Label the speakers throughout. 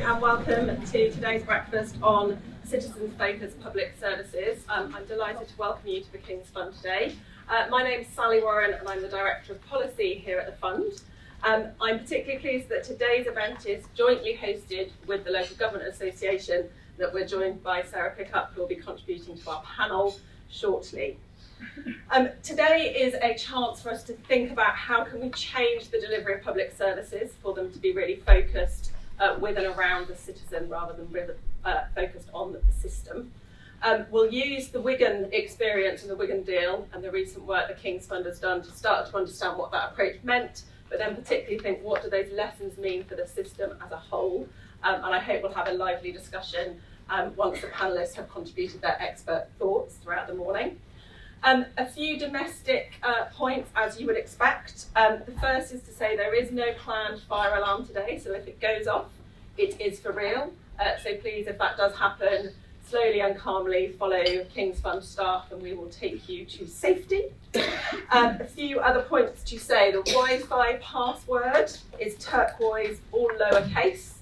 Speaker 1: and welcome to today's breakfast on citizens-focused public services. I'm delighted to welcome you to the King's Fund today. My name is Sally Warren and I'm the Director of Policy here at the Fund. I'm particularly pleased that today's event is jointly hosted with the Local Government Association, that we're joined by Sarah Pickup, who will be contributing to our panel shortly. Today is a chance for us to think about how can we change the delivery of public services for them to be really focused with and around the citizen rather than focused on the system. We'll use the Wigan experience and the Wigan Deal and the recent work the King's Fund has done to start to understand what that approach meant, but then particularly think what do those lessons mean for the system as a whole. And I hope we'll have a lively discussion once the panellists have contributed their expert thoughts throughout the morning. A few domestic points, as you would expect. The first is to say there is no planned fire alarm today, so if it goes off, it is for real. So please, if that does happen, slowly and calmly follow King's Fund staff and we will take you to safety. A few other points to say. The Wi-Fi password is turquoise, all lowercase.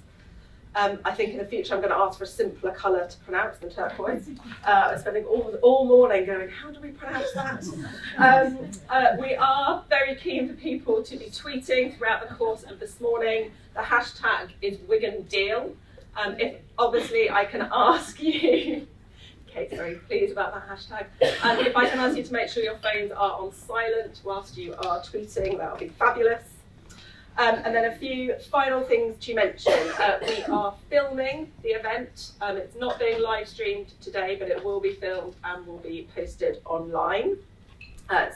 Speaker 1: I think in the future I'm going to ask for a simpler colour to pronounce than turquoise. I'm spending all morning going, how do we pronounce that? We are very keen for people to be tweeting throughout the course of this morning. The hashtag is Wigan Deal. If obviously I can ask you, Kate's very pleased about that hashtag, if I can ask you to make sure your phones are on silent whilst you are tweeting, that would be fabulous. And then a few final things to mention. We are filming the event. It's not being live streamed today, but it will be filmed and will be posted online,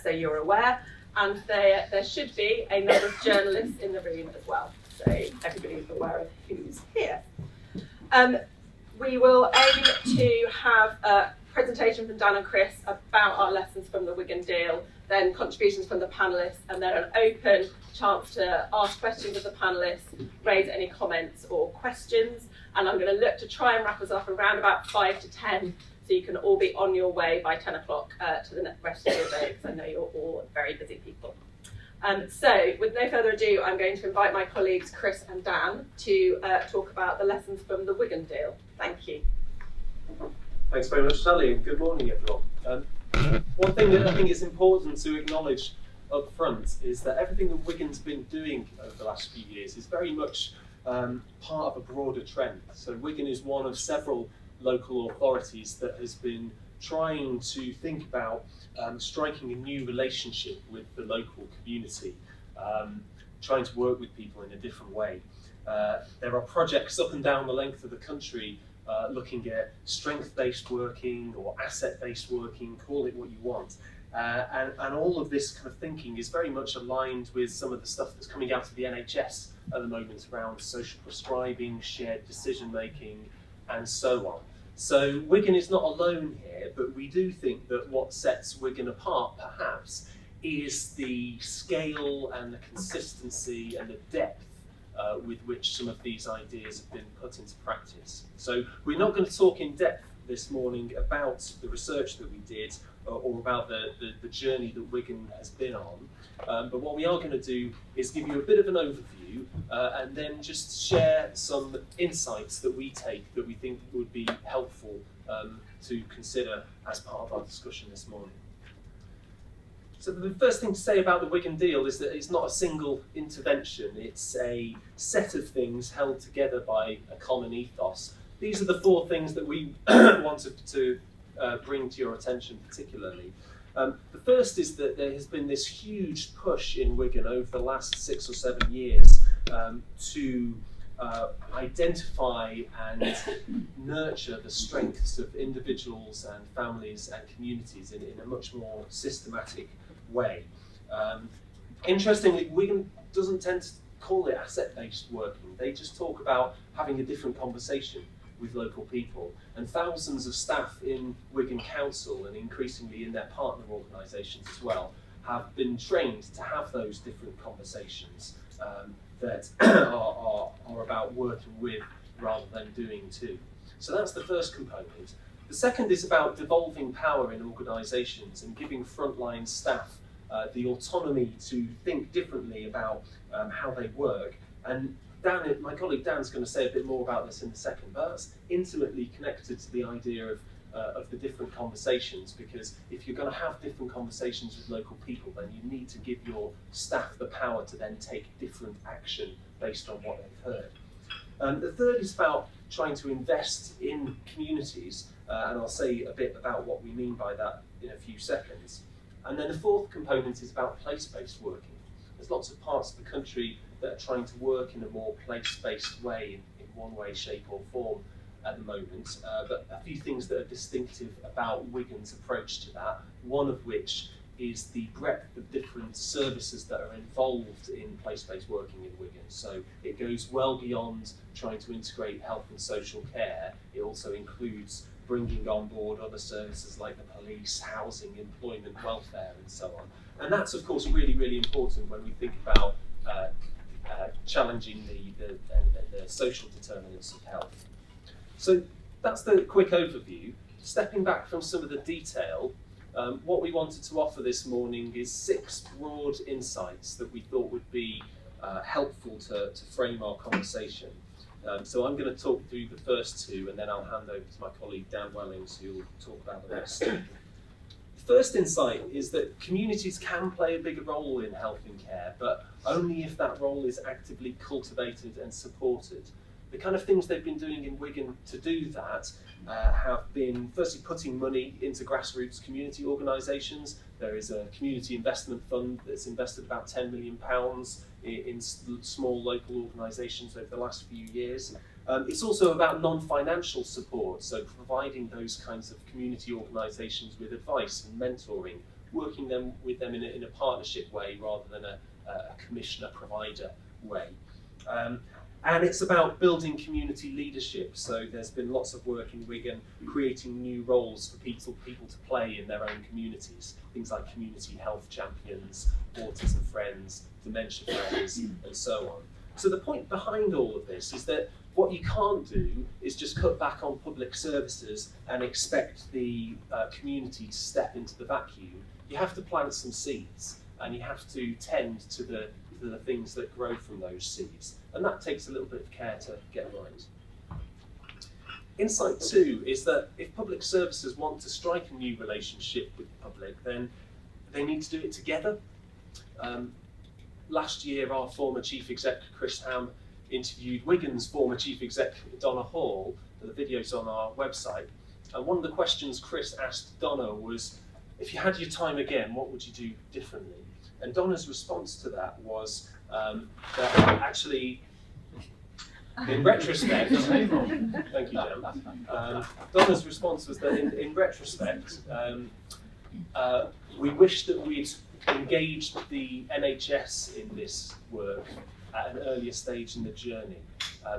Speaker 1: so you're aware. And there should be a number of journalists in the room as well, so everybody's aware of who's here. We will aim to have a presentation from Dan and Chris about our lessons from the Wigan Deal, then contributions from the panellists, and then an open chance to ask questions of the panellists, raise any comments or questions. And I'm going to look to try and wrap us up around about 5 to 10, so you can all be on your way by 10 o'clock to the rest of your day, because I know you're all very busy people. So with no further ado, I'm going to invite my colleagues Chris and Dan to talk about the lessons from the Wigan Deal. Thank you.
Speaker 2: Thanks very much, Sally, and good morning, everyone. One thing that I think is important to acknowledge up front is that everything that Wigan's been doing over the last few years is very much part of a broader trend. So Wigan is one of several local authorities that has been trying to think about striking a new relationship with the local community, trying to work with people in a different way. There are projects up and down the length of the country looking at strength-based working or asset-based working, call it what you want. And all of this kind of thinking is very much aligned with some of the stuff that's coming out of the NHS at the moment around social prescribing, shared decision-making, and so on. So Wigan is not alone here, but we do think that what sets Wigan apart, perhaps, is the scale and the consistency and the depth with which some of these ideas have been put into practice. So we're not going to talk in depth this morning about the research that we did or about the journey that Wigan has been on, but what we are going to do is give you a bit of an overview and then just share some insights that we take that we think would be helpful to consider as part of our discussion this morning. So the first thing to say about the Wigan Deal is that it's not a single intervention, it's a set of things held together by a common ethos. These are the 4 things that we wanted to bring to your attention particularly. The first is that there has been this huge push in Wigan over the last 6 or 7 years to identify and nurture the strengths of individuals and families and communities in a much more systematic way. Interestingly, Wigan doesn't tend to call it asset-based working. They just talk about having a different conversation with local people, and thousands of staff in Wigan Council and increasingly in their partner organisations as well have been trained to have those different conversations that are about working with rather than doing to. So that's the first component. The second is about devolving power in organisations and giving frontline staff the autonomy to think differently about how they work, and My colleague Dan's going to say a bit more about this in a second, but that's intimately connected to the idea of the different conversations, because if you're going to have different conversations with local people, then you need to give your staff the power to then take different action based on what they've heard. The third is about trying to invest in communities, and I'll say a bit about what we mean by that in a few seconds. And then the fourth component is about place-based working. There's lots of parts of the country that are trying to work in a more place-based way, in one way, shape or form at the moment, but a few things that are distinctive about Wigan's approach to that, one of which is the breadth of different services that are involved in place-based working in Wigan. So it goes well beyond trying to integrate health and social care. It also includes bringing on board other services like the police, housing, employment, welfare, and so on. And that's, of course, really, really important when we think about challenging the social determinants of health. So that's the quick overview. Stepping back from some of the detail, what we wanted to offer this morning is 6 broad insights that we thought would be helpful to frame our conversation. So I'm going to talk through the first 2, and then I'll hand over to my colleague Dan Wellings, who will talk about the rest. The first insight is that communities can play a bigger role in health and care, but only if that role is actively cultivated and supported. The kind of things they've been doing in Wigan to do that have been firstly putting money into grassroots community organisations. There is a community investment fund that's invested about £10 million in small local organisations over the last few years. It's also about non-financial support, so providing those kinds of community organisations with advice and mentoring, working with them in a partnership way rather than a commissioner-provider way. And it's about building community leadership. So there's been lots of work in Wigan creating new roles for people to play in their own communities. Things like community health champions, autism friends, dementia friends, and so on. So the point behind all of this is that what you can't do is just cut back on public services and expect the community to step into the vacuum. You have to plant some seeds, and you have to tend to the things that grow from those seeds. And that takes a little bit of care to get right. Insight 2 is that if public services want to strike a new relationship with the public, then they need to do it together. Last year, our former Chief Exec, Chris Ham, interviewed Wigan's former Chief Exec, Donna Hall. The video's on our website. And one of the questions Chris asked Donna was, if you had your time again, what would you do differently? And Donna's response to that was that actually, in retrospect, thank you, Jem. Donna's response was that in retrospect, we wish that we'd engaged the NHS in this work at an earlier stage in the journey,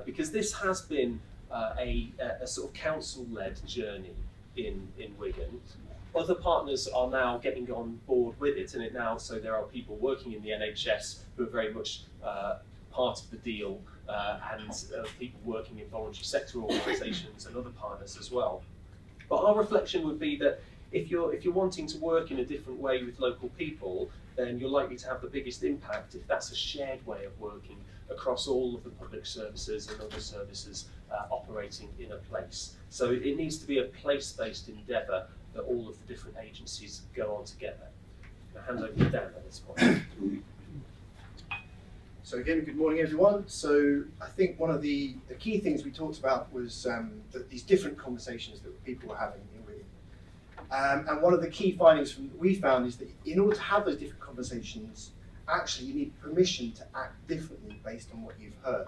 Speaker 2: because this has been a sort of council-led journey in Wigan. Other partners are now getting on board with it, so there are people working in the NHS who are very much part of the deal, and people working in voluntary sector organisations and other partners as well. But our reflection would be that if you're wanting to work in a different way with local people, then you're likely to have the biggest impact if that's a shared way of working across all of the public services and other services operating in a place. So it needs to be a place-based endeavour that all of the different agencies go on together. I'll hand over to Dan at this point.
Speaker 3: So again, good morning everyone. So I think one of the key things we talked about was that these different conversations that people were having in Wigan. And one of the key findings we found is that in order to have those different conversations, actually you need permission to act differently based on what you've heard.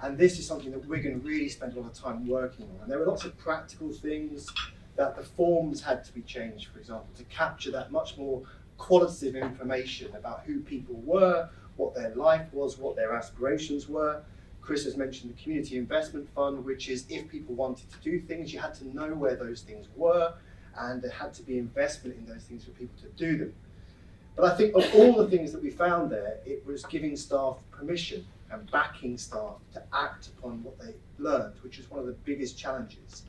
Speaker 3: And this is something that Wigan really spent a lot of time working on. And there were lots of practical things that the forms had to be changed, for example, to capture that much more qualitative information about who people were, what their life was, what their aspirations were. Chris has mentioned the Community Investment Fund, which is if people wanted to do things, you had to know where those things were, and there had to be investment in those things for people to do them. But I think of all the things that we found there, it was giving staff permission and backing staff to act upon what they learned, which is one of the biggest challenges.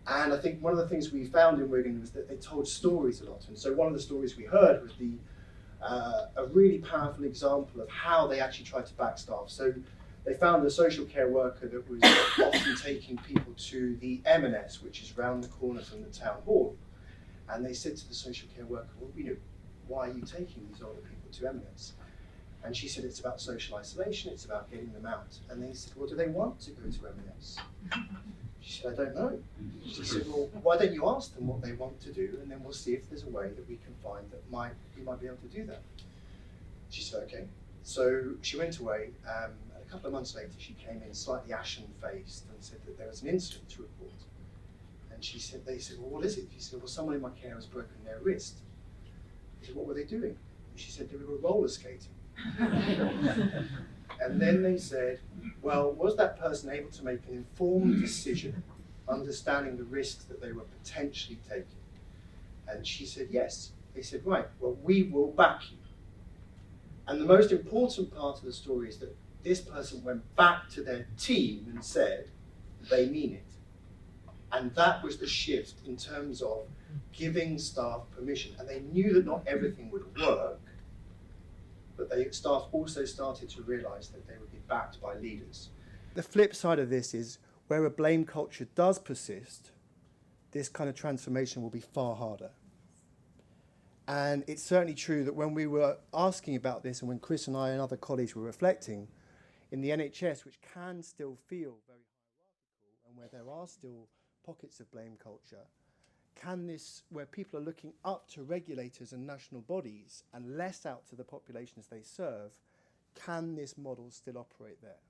Speaker 3: And I think one of the things we found in Wigan was that they told stories a lot. And so one of the stories we heard was a really powerful example of how they actually tried to back staff. So they found a social care worker that was often taking people to the M&S, which is round the corner from the town hall. And they said to the social care worker, well, why are you taking these older people to M&S? And she said, it's about social isolation, it's about getting them out. And they said, well, do they want to go to M&S? She said, I don't know. She said, well, why don't you ask them what they want to do, and then we'll see if there's a way that we can find that we might be able to do that. She said, okay. So she went away, and a couple of months later she came in slightly ashen-faced and said that there was an incident to report. And they said, well, what is it? She said, well, someone in my care has broken their wrist. He said, what were they doing? And she said, they were roller skating. And then they said, well, was that person able to make an informed decision, understanding the risks that they were potentially taking? And she said, yes. They said, right, well, we will back you. And the most important part of the story is that this person went back to their team and said, they mean it. And that was the shift in terms of giving staff permission. And they knew that not everything would work, but staff also started to realise that they would be backed by leaders. The flip side of this is, where a blame culture does persist, this kind of transformation will be far harder. And it's certainly true that when we were asking about this, and when Chris and I and other colleagues were reflecting, in the NHS, which can still feel very hierarchical, and where there are still pockets of blame culture, where people are looking up to regulators and national bodies and less out to the populations they serve, can this model still operate there?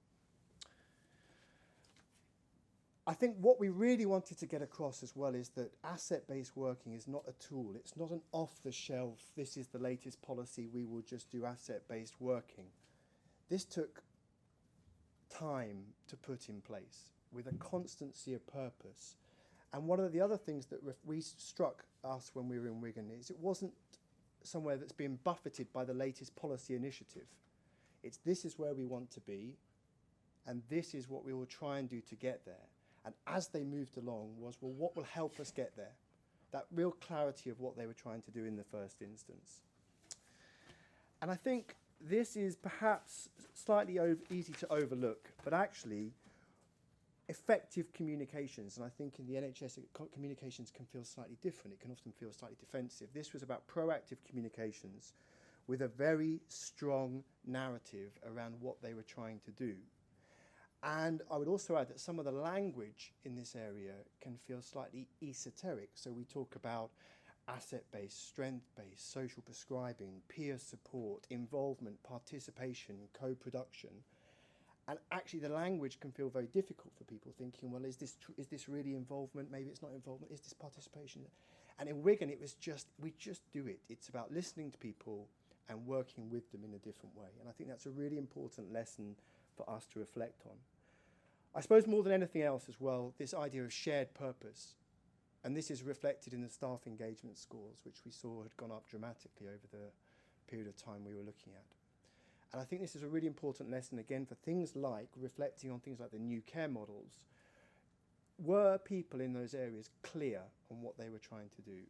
Speaker 3: I think what we really wanted to get across as well is that asset-based working is not a tool. It's not an off-the-shelf, this is the latest policy, we will just do asset-based working. This took time to put in place with a constancy of purpose. And one of the other things that struck us when we were in Wigan is it wasn't somewhere that's been buffeted by the latest policy initiative. This is where we want to be, and this is what we will try and do to get there. And as they moved along was, well, what will help us get there? That real clarity of what they were trying to do in the first instance. And I think this is perhaps slightly easy to overlook, but actually effective communications, and I think in the NHS communications can feel slightly different. It can often feel slightly defensive. This was about proactive communications with a very strong narrative around what they were trying to do. And I would also add that some of the language in this area can feel slightly esoteric. So we talk about asset-based, strength-based, social prescribing, peer support, involvement, participation, co-production. And actually the language can feel very difficult for people, thinking, well, is this really involvement? Maybe it's not involvement. Is this participation? And in Wigan, we just do it. It's about listening to people and working with them in a different way. And I think that's a really important lesson for us to reflect on. I suppose more than anything else as well, this idea of shared purpose. And this is reflected in the staff engagement scores, which we saw had gone up dramatically over the period of time we were looking at. And I think this is a really important lesson, again, for things like reflecting on things like the new care models. Were people in those areas clear on what they were trying to do?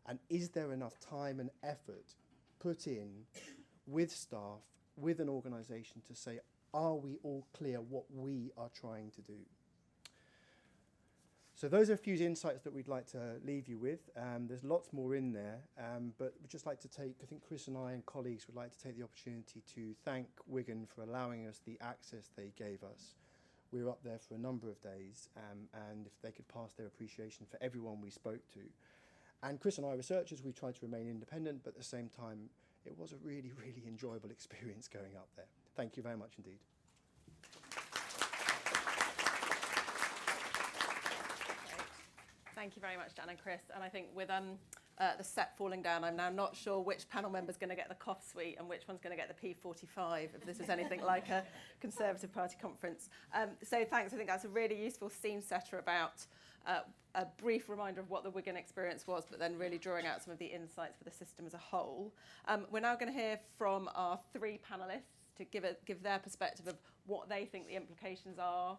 Speaker 3: And is there enough time and effort put in with staff, with an organisation to say, are we all clear what we are trying to do? So those are a few insights that we'd like to leave you with. There's lots more in there, but we'd just like to I think Chris and I and colleagues would like to take the opportunity to thank Wigan for allowing us the access they gave us. We were up there for a number of days, and if they could pass their appreciation for everyone we spoke to. And Chris and I, researchers, we tried to remain independent, but at the same time, it was a really, really enjoyable experience going up there. Thank you very much indeed.
Speaker 1: Thank you very much, Dan and Chris. And I think with the set falling down, I'm now not sure which panel member's going to get the cough suite and which one's going to get the P45, if this is anything like a Conservative Party conference. So thanks. I think that's a really useful scene setter about a brief reminder of what the Wigan experience was, but then really drawing out some of the insights for the system as a whole. We're now going to hear from our three panellists. to give their perspective of what they think the implications are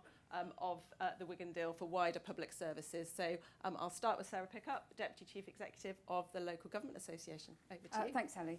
Speaker 1: of the Wigan Deal for wider public services. So I'll start with Sarah Pickup, Deputy Chief Executive of the Local Government Association. Over to you.
Speaker 4: Thanks, Sally.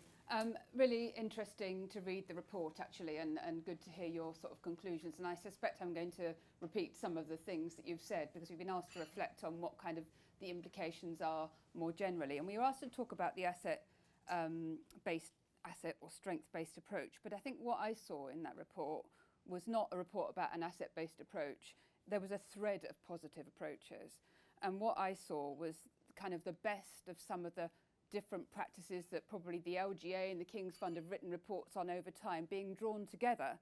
Speaker 4: Really interesting to read the report, actually, and good to hear your sort of conclusions. And I suspect I'm going to repeat some of the things that you've said, because we've been asked to reflect on what kind of the implications are more generally. And we were asked to talk about the asset or strength-based approach. But I think what I saw in that report was not a report about an asset-based approach. There was a thread of positive approaches. And what I saw was kind of the best of some of the different practices that probably the LGA and the King's Fund have written reports on over time being drawn together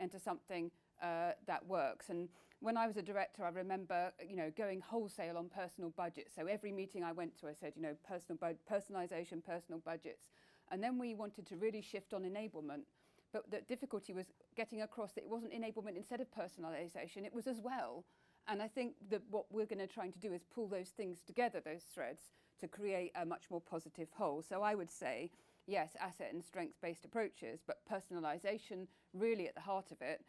Speaker 4: into something that works. And when I was a director, I remember, going wholesale on personal budgets. So every meeting I went to, I said, personalisation, personal budgets. And then we wanted to really shift on enablement. But the difficulty was getting across that it wasn't enablement instead of personalisation, it was as well. And I think that what we're going to try to do is pull those things together, those threads, to create a much more positive whole. So I would say, yes, asset and strength-based approaches, but personalisation really at the heart of it,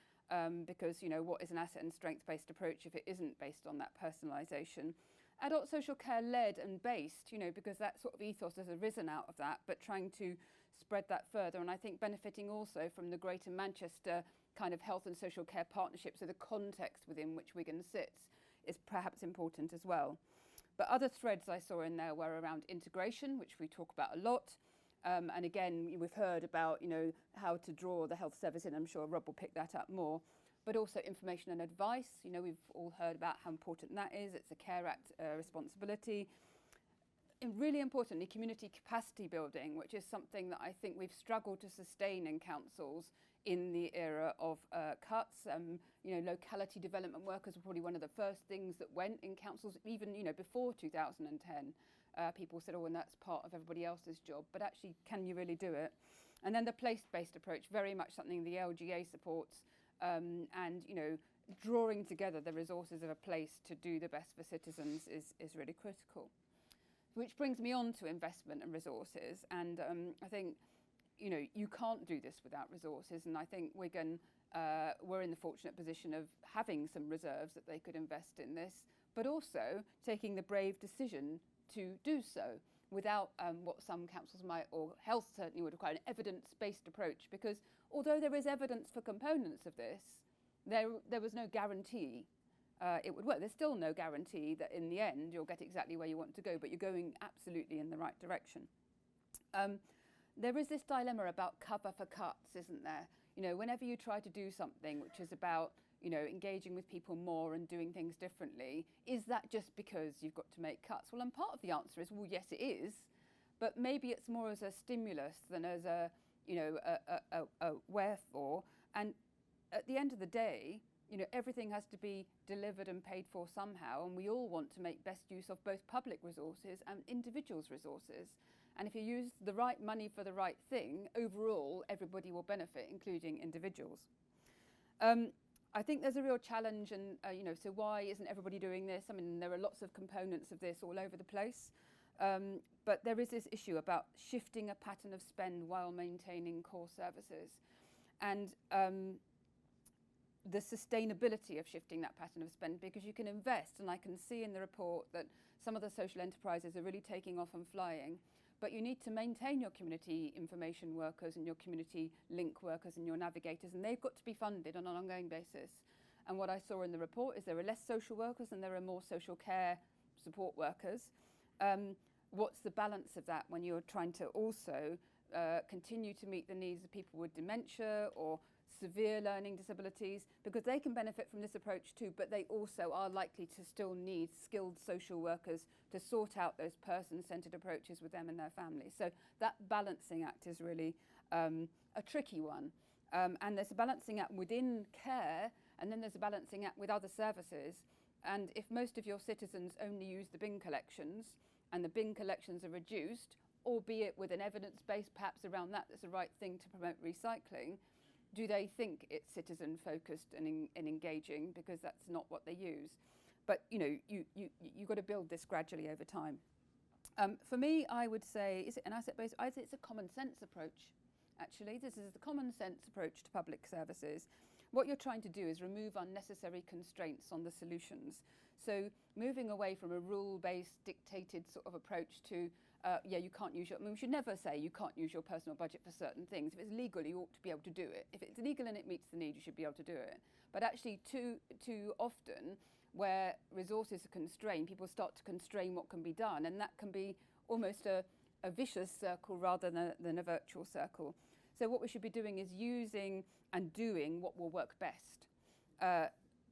Speaker 4: because, what is an asset and strength-based approach if it isn't based on that personalisation? Adult social care led and based, because that sort of ethos has arisen out of that, but trying to spread that further. And I think benefiting also from the Greater Manchester kind of health and social care partnership, so the context within which Wigan sits is perhaps important as well. But other threads I saw in there were around integration, which we talk about a lot. And again, we've heard about, how to draw the health service in. I'm sure Rob will pick that up more. But also information and advice. We've all heard about how important that is. It's a Care Act responsibility. And really importantly, community capacity building, which is something that I think we've struggled to sustain in councils in the era of cuts. Locality development workers were probably one of the first things that went in councils, even before 2010. People said, and that's part of everybody else's job. But actually, can you really do it? And then the place-based approach, very much something the LGA supports. Drawing together the resources of a place to do the best for citizens is really critical. Which brings me on to investment and resources. And I think, you can't do this without resources. And I think Wigan were in the fortunate position of having some reserves that they could invest in this, but also taking the brave decision to do so without what some councils might, or health certainly would require, an evidence-based approach. Because although there is evidence for components of this, there was no guarantee it would work. There's still no guarantee that in the end you'll get exactly where you want to go, but you're going absolutely in the right direction. There is this dilemma about cover for cuts, isn't there? Whenever you try to do something which is about engaging with people more and doing things differently, is that just because you've got to make cuts? Well, and part of the answer is, well, yes, it is, but maybe it's more as a stimulus than as a wherefore. And at the end of the day, everything has to be delivered and paid for somehow, and we all want to make best use of both public resources and individuals' resources. And if you use the right money for the right thing, overall, everybody will benefit, including individuals. I think there's a real challenge, and so why isn't everybody doing this? I mean, there are lots of components of this all over the place, but there is this issue about shifting a pattern of spend while maintaining core services, and the sustainability of shifting that pattern of spend, because you can invest, and I can see in the report that some of the social enterprises are really taking off and flying, but you need to maintain your community information workers and your community link workers and your navigators, and they've got to be funded on an ongoing basis. And what I saw in the report is there are less social workers and there are more social care support workers. What's the balance of that when you're trying to also continue to meet the needs of people with dementia or severe learning disabilities, because they can benefit from this approach too, but they also are likely to still need skilled social workers to sort out those person-centred approaches with them and their families. So that balancing act is really a tricky one. And there's a balancing act within care, and then there's a balancing act with other services. And if most of your citizens only use the bin collections, and the bin collections are reduced, albeit with an evidence base perhaps around that's the right thing to promote recycling, do they think it's citizen focused and engaging? Because that's not what they use. But you've got to build this gradually over time. For me, I would say, is it an asset based? I'd say it's a common sense approach. actually. This is the common sense approach to public services. What you're trying to do is remove unnecessary constraints on the solutions. So moving away from a rule-based, dictated sort of approach to, you can't use your, I mean, we should never say you can't use your personal budget for certain things. If it's legal, you ought to be able to do it. If it's legal and it meets the need, you should be able to do it. But actually, too often, where resources are constrained, people start to constrain what can be done, and that can be almost a vicious circle rather than a virtual circle. So what we should be doing is using and doing what will work best.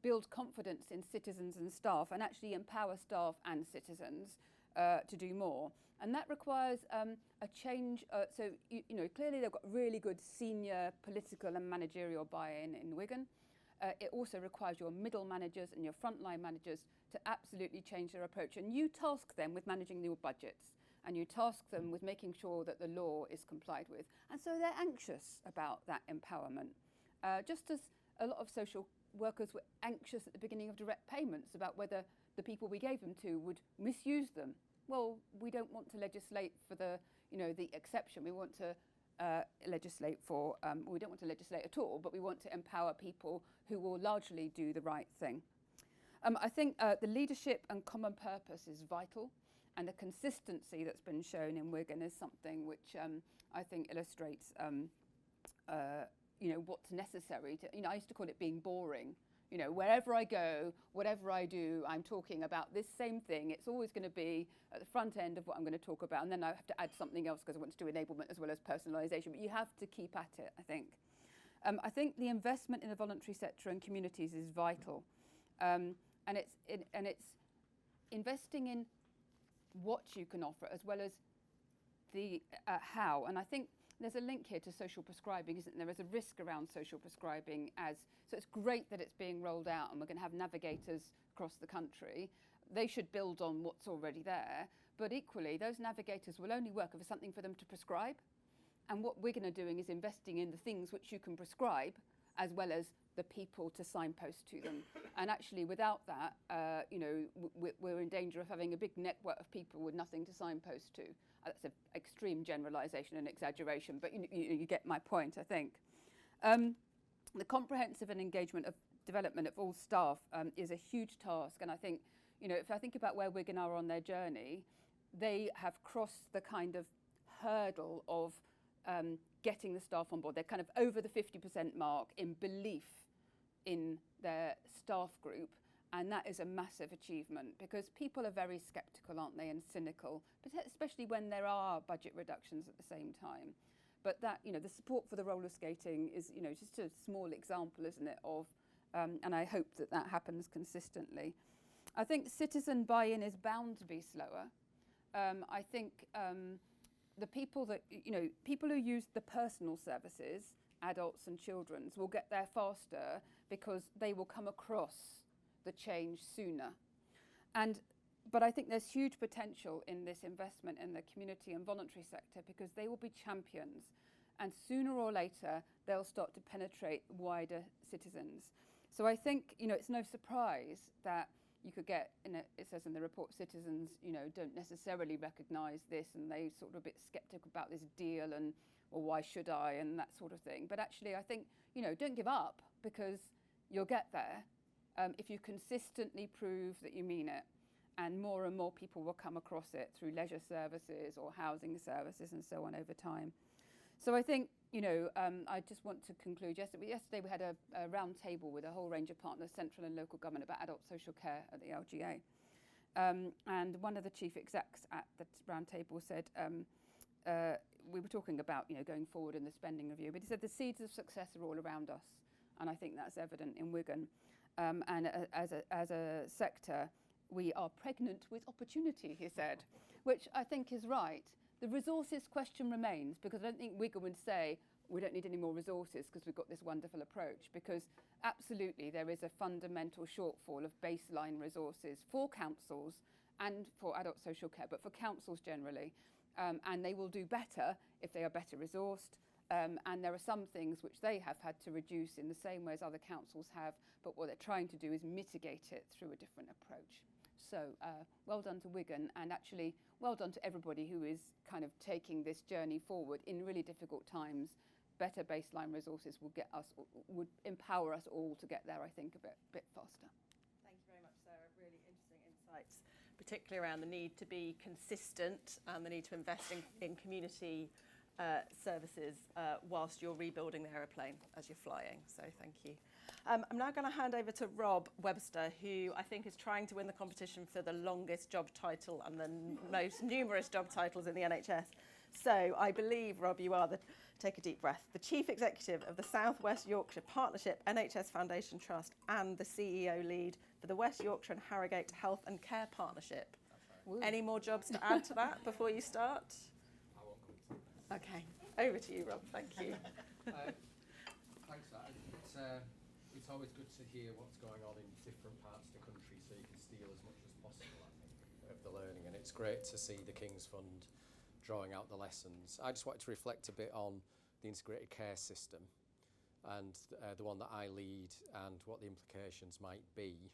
Speaker 4: Build confidence in citizens and staff, and actually empower staff and citizens to do more. And that requires a change. So clearly they've got really good senior political and managerial buy-in in Wigan. It also requires your middle managers and your frontline managers to absolutely change their approach. And you task them with managing your budgets, and you task them with making sure that the law is complied with. And so they're anxious about that empowerment. Just as a lot of social workers were anxious at the beginning of direct payments about whether the people we gave them to would misuse them. Well, we don't want to legislate for the exception. We want to legislate for, we don't want to legislate at all, but we want to empower people who will largely do the right thing. I think the leadership and common purpose is vital, and the consistency that's been shown in Wigan is something which I think illustrates what's necessary to, I used to call it being boring. Wherever I go, whatever I do, I'm talking about this same thing. It's always going to be at the front end of what I'm going to talk about, and then I have to add something else because I want to do enablement as well as personalisation. But you have to keep at it, I think. I think the investment in the voluntary sector and communities is vital, and it's investing in what you can offer as well as the how. And I think there's a link here to social prescribing, isn't there? There's a risk around social prescribing so it's great that it's being rolled out and we're going to have navigators across the country. They should build on what's already there, but equally those navigators will only work if there's something for them to prescribe. And what we're going to doing is investing in the things which you can prescribe as well as the people to signpost to them. And actually without that, we're in danger of having a big network of people with nothing to signpost to. That's an extreme generalisation and exaggeration, but you get my point, I think. The comprehensive and engagement of development of all staff is a huge task, and I think, if I think about where Wigan are on their journey, they have crossed the kind of hurdle of getting the staff on board. They're kind of over the 50% mark in belief in their staff group, and that is a massive achievement because people are very sceptical, aren't they, and cynical, but especially when there are budget reductions at the same time. But that, the support for the roller skating is, just a small example, isn't it, of, and I hope that that happens consistently. I think citizen buy-in is bound to be slower. I think the people that, people who use the personal services, adults and children's, will get there faster because they will come across the change sooner. But I think there's huge potential in this investment in the community and voluntary sector because they will be champions, and sooner or later they'll start to penetrate wider citizens. So I think, it's no surprise that you could get, it says in the report, citizens, don't necessarily recognise this, and they sort of a bit sceptical about this deal and, well, why should I, and that sort of thing. But actually, I think, don't give up because you'll get there if you consistently prove that you mean it, and more people will come across it through leisure services or housing services and so on over time. So I think, I just want to conclude. Yesterday we had a round table with a whole range of partners, central and local government, about adult social care at the LGA. And one of the chief execs at the round table said, we were talking about, going forward in the spending review, but he said the seeds of success are all around us. And I think that's evident in Wigan. And as a sector, we are pregnant with opportunity, he said, which I think is right. The resources question remains, because I don't think Wigan would say we don't need any more resources because we've got this wonderful approach, because absolutely there is a fundamental shortfall of baseline resources for councils and for adult social care, but for councils generally. And they will do better if they are better resourced. And there are some things which they have had to reduce in the same way as other councils have, but what they're trying to do is mitigate it through a different approach. So well done to Wigan, and actually well done to everybody who is kind of taking this journey forward in really difficult times better baseline resources would empower us all to get there, I think, a bit faster.
Speaker 1: Thank you very much, Sarah. Really interesting insights, particularly around the need to be consistent and the need to invest in community services whilst you're rebuilding the aeroplane as you're flying. So thank you. I'm now going to hand over to Rob Webster, who I think is trying to win the competition for the longest job title and the most numerous job titles in the NHS. So I believe, Rob, you are take a deep breath, the Chief Executive of the South West Yorkshire Partnership NHS Foundation Trust and the CEO lead for the West Yorkshire and Harrogate Health and Care Partnership. Right. Any more jobs to add to that before you start?
Speaker 5: I won't come to that.
Speaker 1: Okay, over to you, Rob. Thank you.
Speaker 5: Thanks, Sarah. It's always good to hear what's going on in different parts of the country so you can steal as much as possible, I think, of the learning. And it's great to see the King's Fund drawing out the lessons. I just wanted to reflect a bit on the integrated care system and the one that I lead and what the implications might be.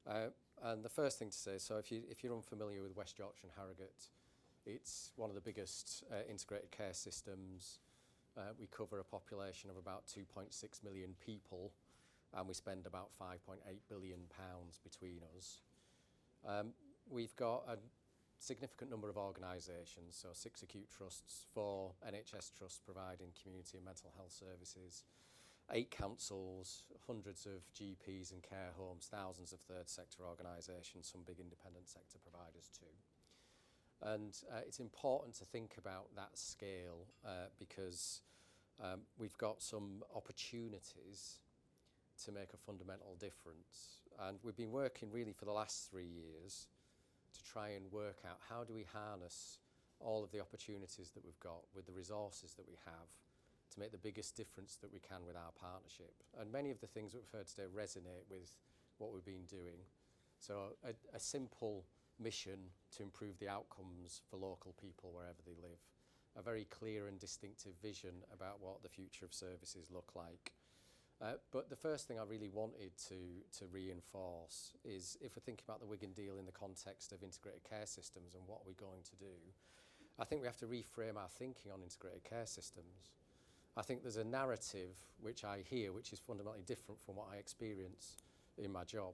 Speaker 5: And the first thing to say, so if you're unfamiliar with West Yorkshire and Harrogate, it's one of the biggest integrated care systems. We cover a population of about 2.6 million people, and we spend about £5.8 billion between us. We've got a significant number of organisations, so 6 acute trusts, 4 NHS trusts providing community and mental health services, 8 councils, hundreds of GPs and care homes, thousands of third sector organisations, some big independent sector providers too. And it's important to think about that scale because we've got some opportunities to make a fundamental difference. And we've been working really for the last 3 years to try and work out how do we harness all of the opportunities that we've got with the resources that we have to make the biggest difference that we can with our partnership. And many of the things that we've heard today resonate with what we've been doing. So a simple mission to improve the outcomes for local people wherever they live. A very clear and distinctive vision about what the future of services look like. But the first thing I really wanted to reinforce is if we're thinking about the Wigan Deal in the context of integrated care systems and what we're going to do, I think we have to reframe our thinking on integrated care systems. I think there's a narrative which I hear which is fundamentally different from what I experience in my job.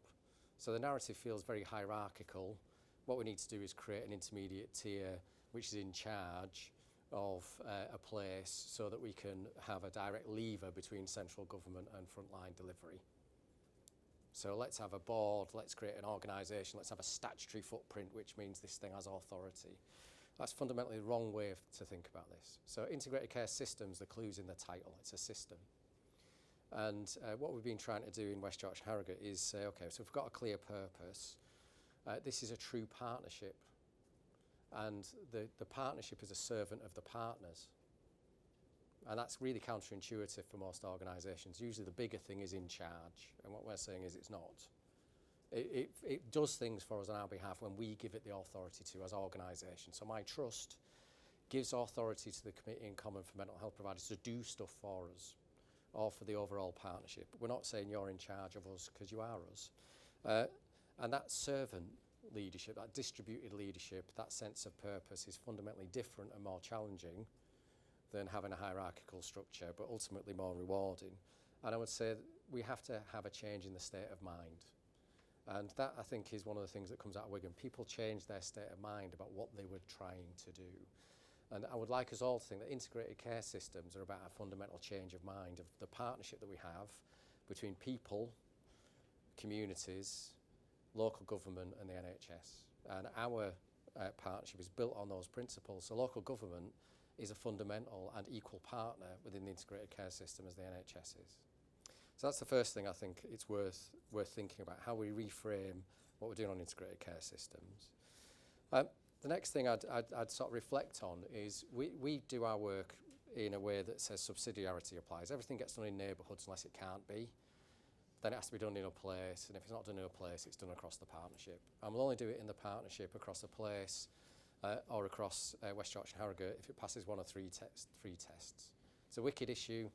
Speaker 5: So the narrative feels very hierarchical. What we need to do is create an intermediate tier which is in charge of a place so that we can have a direct lever between central government and frontline delivery. So let's have a board, let's create an organisation, let's have a statutory footprint, which means this thing has authority. That's fundamentally the wrong way to think about this. So integrated care systems, the clue's in the title, it's a system. And what we've been trying to do in West Yorkshire Harrogate is say, okay, so we've got a clear purpose. This is a true partnership. And the partnership is a servant of the partners. And that's really counterintuitive for most organisations. Usually the bigger thing is in charge. And what we're saying is it's not. It does things for us on our behalf when we give it the authority to as organisations. So my trust gives authority to the Committee in Common for Mental Health Providers to do stuff for us or for the overall partnership. We're not saying you're in charge of us because you are us. And that servant leadership, that distributed leadership, that sense of purpose is fundamentally different and more challenging than having a hierarchical structure, but ultimately more rewarding. And I would say that we have to have a change in the state of mind. And that, I think, is one of the things that comes out of Wigan. People change their state of mind about what they were trying to do. And I would like us all to think that integrated care systems are about a fundamental change of mind, of the partnership that we have between people, communities, local government and the NHS. And our partnership is built on those principles. So local government is a fundamental and equal partner within the integrated care system as the NHS is. So that's the first thing I think it's worth thinking about, how we reframe what we're doing on integrated care systems. The next thing I'd sort of reflect on is we do our work in a way that says subsidiarity applies. Everything gets done in neighbourhoods unless it can't be. Then it has to be done in a place, and if it's not done in a place, it's done across the partnership. And we'll only do it in the partnership across a place or across West Yorkshire Harrogate if it passes one of three tests. It's a wicked issue,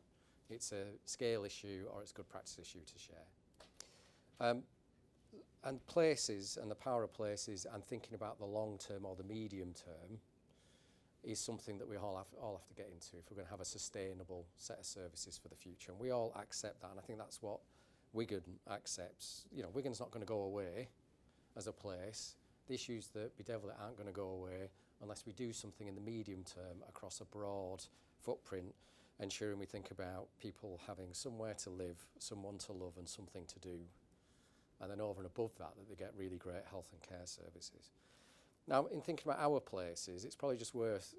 Speaker 5: it's a scale issue, or it's a good practice issue to share. And places, and the power of places, and thinking about the long term or the medium term, is something that we all have to get into if we're going to have a sustainable set of services for the future. And we all accept that, and I think that's what Wigan accepts. You know, Wigan's not going to go away as a place. The issues that bedevil it aren't going to go away unless we do something in the medium term across a broad footprint, ensuring we think about people having somewhere to live, someone to love and something to do. And then over and above that, that they get really great health and care services. Now, in thinking about our places, it's probably just worth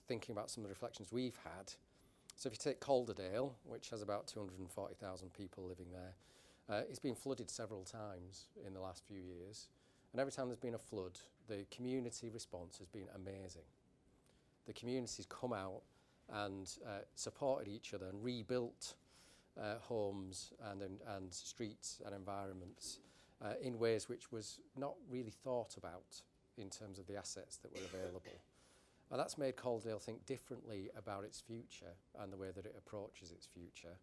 Speaker 5: thinking about some of the reflections we've had. So if you take Calderdale, which has about 240,000 people living there, it's been flooded several times in the last few years. And every time there's been a flood, the community response has been amazing. The community's come out and supported each other and rebuilt homes and streets and environments in ways which was not really thought about in terms of the assets that were available. And that's made Calderdale think differently about its future and the way that it approaches its future,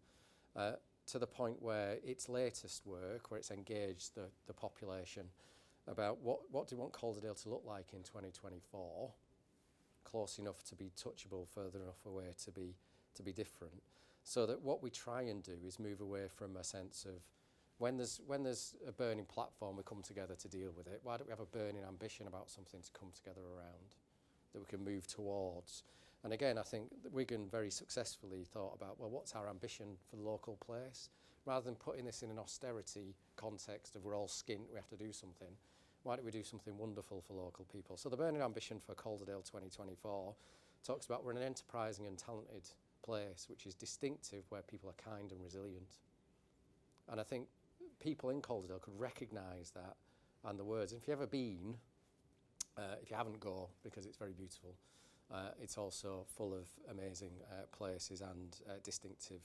Speaker 5: to the point where its latest work, where it's engaged the population about what do you want Calderdale to look like in 2024, close enough to be touchable, further enough away to be different. So that what we try and do is move away from a sense of when there's a burning platform, we come together to deal with it. Why don't we have a burning ambition about something to come together around that we can move towards? And again, I think that Wigan very successfully thought about, well, what's our ambition for the local place? Rather than putting this in an austerity context of we're all skint, we have to do something, why don't we do something wonderful for local people? So the burning ambition for Calderdale 2024 talks about we're an enterprising and talented place which is distinctive, where people are kind and resilient. And I think people in Calderdale could recognise that and the words. And if you've ever been, if you haven't, go, because it's very beautiful. It's also full of amazing places and distinctive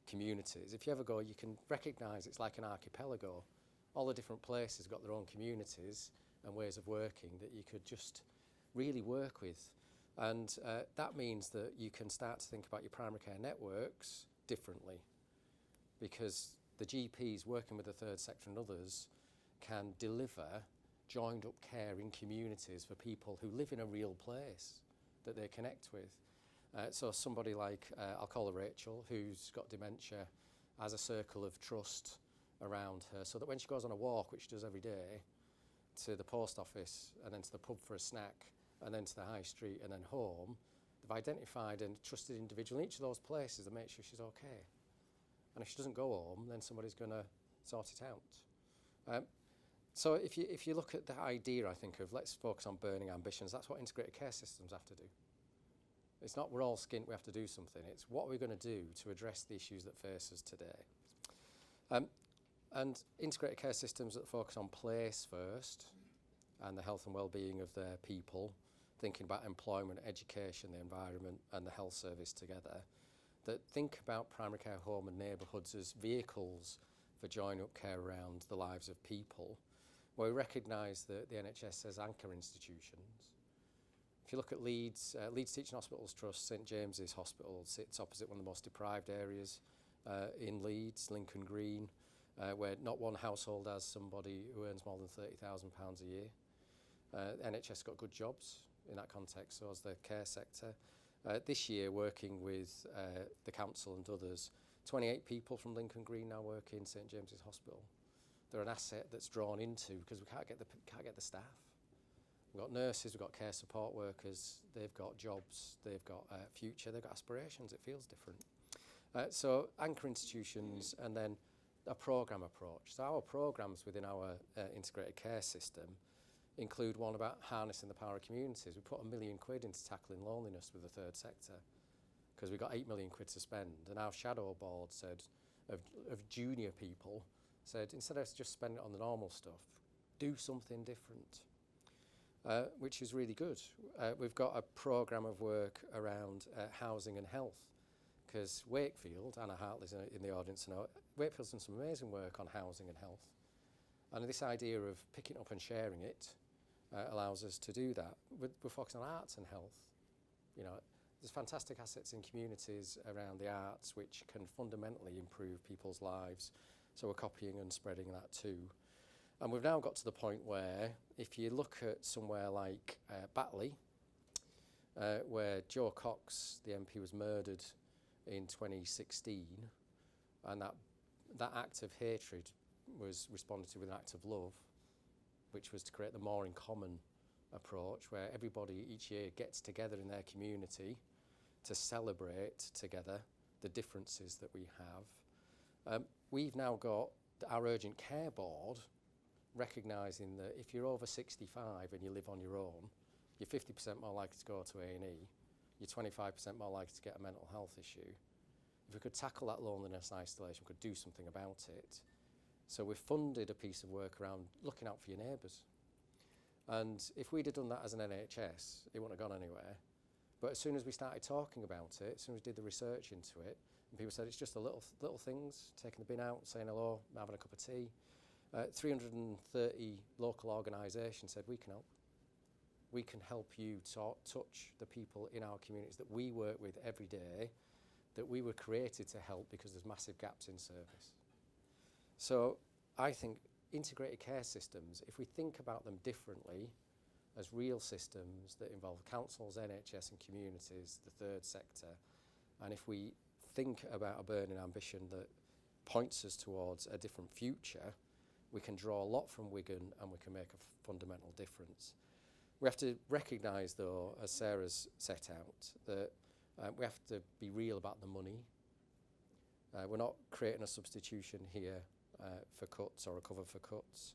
Speaker 5: communities. If you ever go, you can recognise it's like an archipelago. All the different places have got their own communities and ways of working that you could just really work with. And that means that you can start to think about your primary care networks differently, because the GPs working with the third sector and others can deliver joined up care in communities for people who live in a real place that they connect with. So somebody like, I'll call her Rachel, who's got dementia, has a circle of trust around her, so that when she goes on a walk, which she does every day, to the post office and then to the pub for a snack and then to the high street and then home, they've identified a trusted individual in each of those places to make sure she's okay. And if she doesn't go home, then somebody's going to sort it out. So if you look at the idea, I think, of let's focus on burning ambitions, that's what integrated care systems have to do. It's not we're all skint, we have to do something. It's what we're going to do to address the issues that face us today. And integrated care systems that focus on place first and the health and well-being of their people, thinking about employment, education, the environment and the health service together, that think about primary care home and neighbourhoods as vehicles for joining up care around the lives of people, where we recognise that the NHS as anchor institutions. If you look at Leeds Teaching Hospitals Trust, St James's Hospital sits opposite one of the most deprived areas in Leeds, Lincoln Green, where not one household has somebody who earns more than £30,000 a year. NHS got good jobs in that context, so has the care sector. This year, working with the council and others, 28 people from Lincoln Green now work in St James's Hospital. They're an asset that's drawn into because we can't get the staff. We've got nurses, we've got care support workers, they've got jobs, they've got future, they've got aspirations, it feels different. So anchor institutions and then a programme approach. So our programmes within our integrated care system include one about harnessing the power of communities. We put £1 million into tackling loneliness with the third sector because we've got £8 million to spend. And our shadow board said, of junior people, said instead of just spending it on the normal stuff, do something different, which is really good. We've got a programme of work around housing and health, because Wakefield, Anna Hartley's in the audience now, Wakefield's done some amazing work on housing and health. And this idea of picking up and sharing it allows us to do that. We're focusing on arts and health. You know, there's fantastic assets in communities around the arts which can fundamentally improve people's lives. So we're copying and spreading that too. And we've now got to the point where if you look at somewhere like Batley, where Joe Cox, the MP, was murdered in 2016, and that act of hatred was responded to with an act of love, which was to create the more in common approach, where everybody each year gets together in their community to celebrate together the differences that we have. We've now got our urgent care board recognising that if you're over 65 and you live on your own, you're 50% more likely to go to A&E, you're 25% more likely to get a mental health issue. If we could tackle that loneliness and isolation, we could do something about it. So we've funded a piece of work around looking out for your neighbours. And if we'd have done that as an NHS, it wouldn't have gone anywhere. But as soon as we started talking about it, as soon as we did the research into it, and people said it's just the little things, taking the bin out, saying hello, having a cup of tea, 330 local organisations said, we can help. We can help you touch the people in our communities that we work with every day, that we were created to help because there's massive gaps in service. So I think integrated care systems, if we think about them differently as real systems that involve councils, NHS and communities, the third sector, and if we think about a burning ambition that points us towards a different future, we can draw a lot from Wigan and we can make a fundamental difference. We have to recognise, though, as Sarah's set out, that we have to be real about the money. We're not creating a substitution here for cuts or a cover for cuts.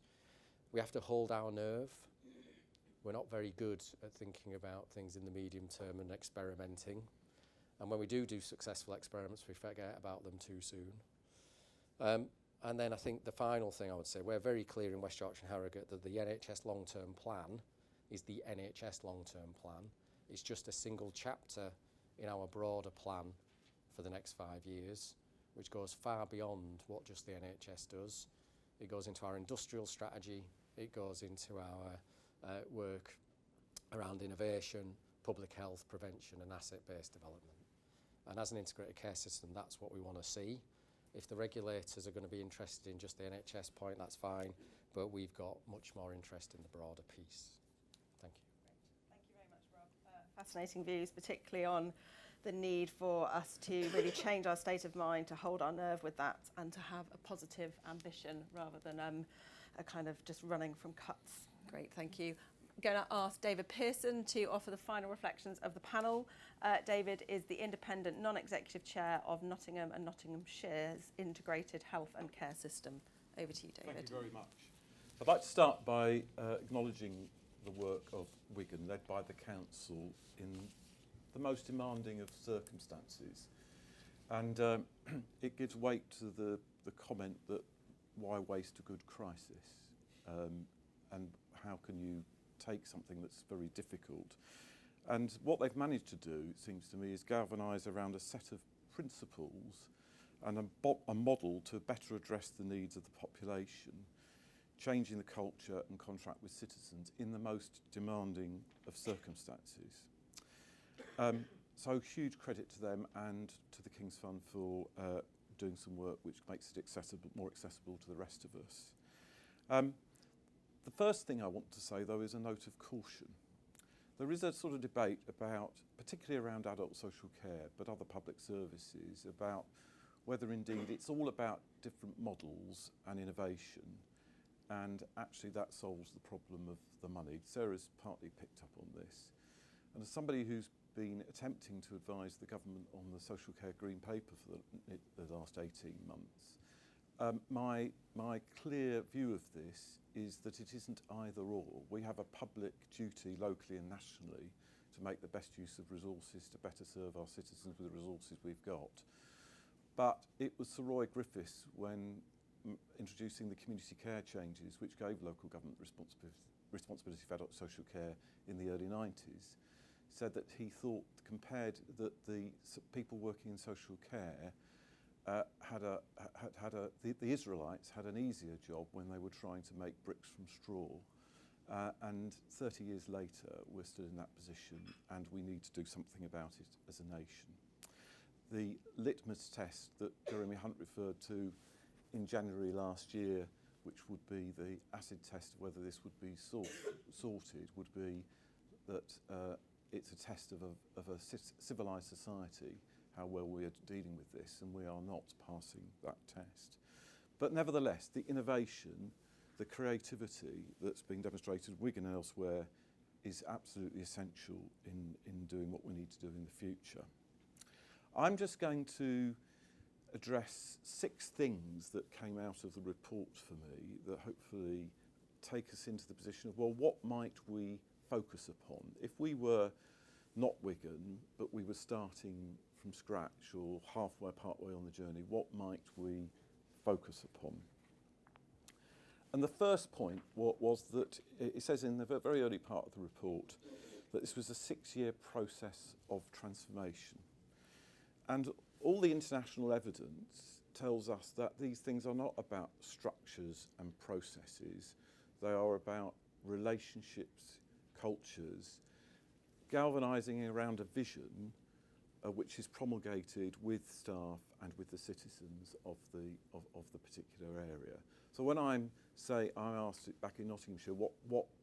Speaker 5: We have to hold our nerve. We're not very good at thinking about things in the medium term and experimenting. And when we do successful experiments, we forget about them too soon. And then I think the final thing I would say, we're very clear in West Yorkshire and Harrogate that the NHS long-term plan is the NHS long-term plan. It's just a single chapter in our broader plan for the next 5 years, which goes far beyond what just the NHS does. It goes into our industrial strategy, it goes into our work around innovation, public health, prevention and asset-based development. And as an integrated care system, that's what we want to see. If the regulators are going to be interested in just the NHS point, that's fine, but we've got much more interest in the broader piece. Thank you.
Speaker 6: Great. Thank you very much, Rob. Fascinating views, particularly on the need for us to really change our state of mind, to hold our nerve with that and to have a positive ambition rather than a kind of just running from cuts. Great, thank you. I'm going to ask David Pearson to offer the final reflections of the panel. David is the independent non-executive chair of Nottingham and Nottinghamshire's Integrated Health and Care System. Over to you, David.
Speaker 7: Thank you very much. I'd like to start by acknowledging the work of Wigan, led by the council in the most demanding of circumstances. And it gives weight to the comment that why waste a good crisis? And how can you take something that's very difficult? And what they've managed to do, it seems to me, is galvanise around a set of principles and a model to better address the needs of the population, changing the culture and contract with citizens in the most demanding of circumstances. So huge credit to them and to the King's Fund for doing some work which makes it more accessible to the rest of us. The first thing I want to say, though, is a note of caution. There is a sort of debate about, particularly around adult social care, but other public services, about whether indeed it's all about different models and innovation, and actually that solves the problem of the money. Sarah's partly picked up on this. And as somebody who's been attempting to advise the government on the social care green paper for the last 18 months, my clear view of this is that it isn't either or. We have a public duty locally and nationally to make the best use of resources to better serve our citizens with the resources we've got. But it was Sir Roy Griffiths, when introducing the community care changes, which gave local government responsibility for adult social care in the early 90s, said that he thought, compared that the people working in social care the Israelites had an easier job when they were trying to make bricks from straw. And 30 years later, we're still in that position, and we need to do something about it as a nation. The litmus test that Jeremy Hunt referred to in January last year, which would be the acid test of whether this would be sorted, would be that it's a test of a civilised society, how well we are dealing with this, and we are not passing that test. But nevertheless, the innovation, the creativity that's being demonstrated at Wigan and elsewhere is absolutely essential in doing what we need to do in the future. I'm just going to address 6 things that came out of the report for me that hopefully take us into the position of, well, what might we focus upon? If we were not Wigan, but we were starting from scratch or halfway, partway on the journey, what might we focus upon? And the first point was that it says in the very early part of the report that this was a 6-year process of transformation. And all the international evidence tells us that these things are not about structures and processes. They are about relationships, cultures, galvanising around a vision which is promulgated with staff and with the citizens of the particular area. So when I asked it back in Nottinghamshire,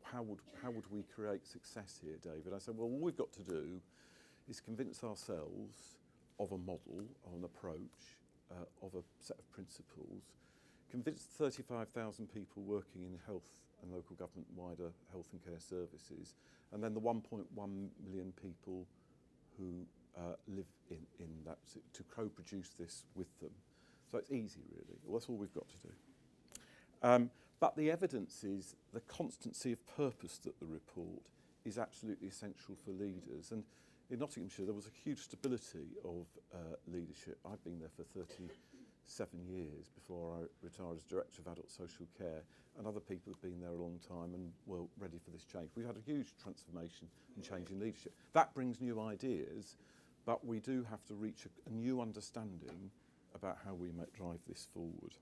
Speaker 7: how would we create success here, David? I said, well, all we've got to do is convince ourselves of a model, of an approach, of a set of principles, convince 35,000 people working in health and local government wider health and care services, and then the 1.1 million people who live in that, to co-produce this with them. So it's easy, really. Well, that's all we've got to do. But the evidence is the constancy of purpose that the report is absolutely essential for leaders. And in Nottinghamshire, there was a huge stability of leadership. I've been there for 37 years before I retired as Director of Adult Social Care, and other people have been there a long time and were ready for this change. We've had a huge transformation and change in leadership. That brings new ideas, but we do have to reach a new understanding about how we might drive this forward.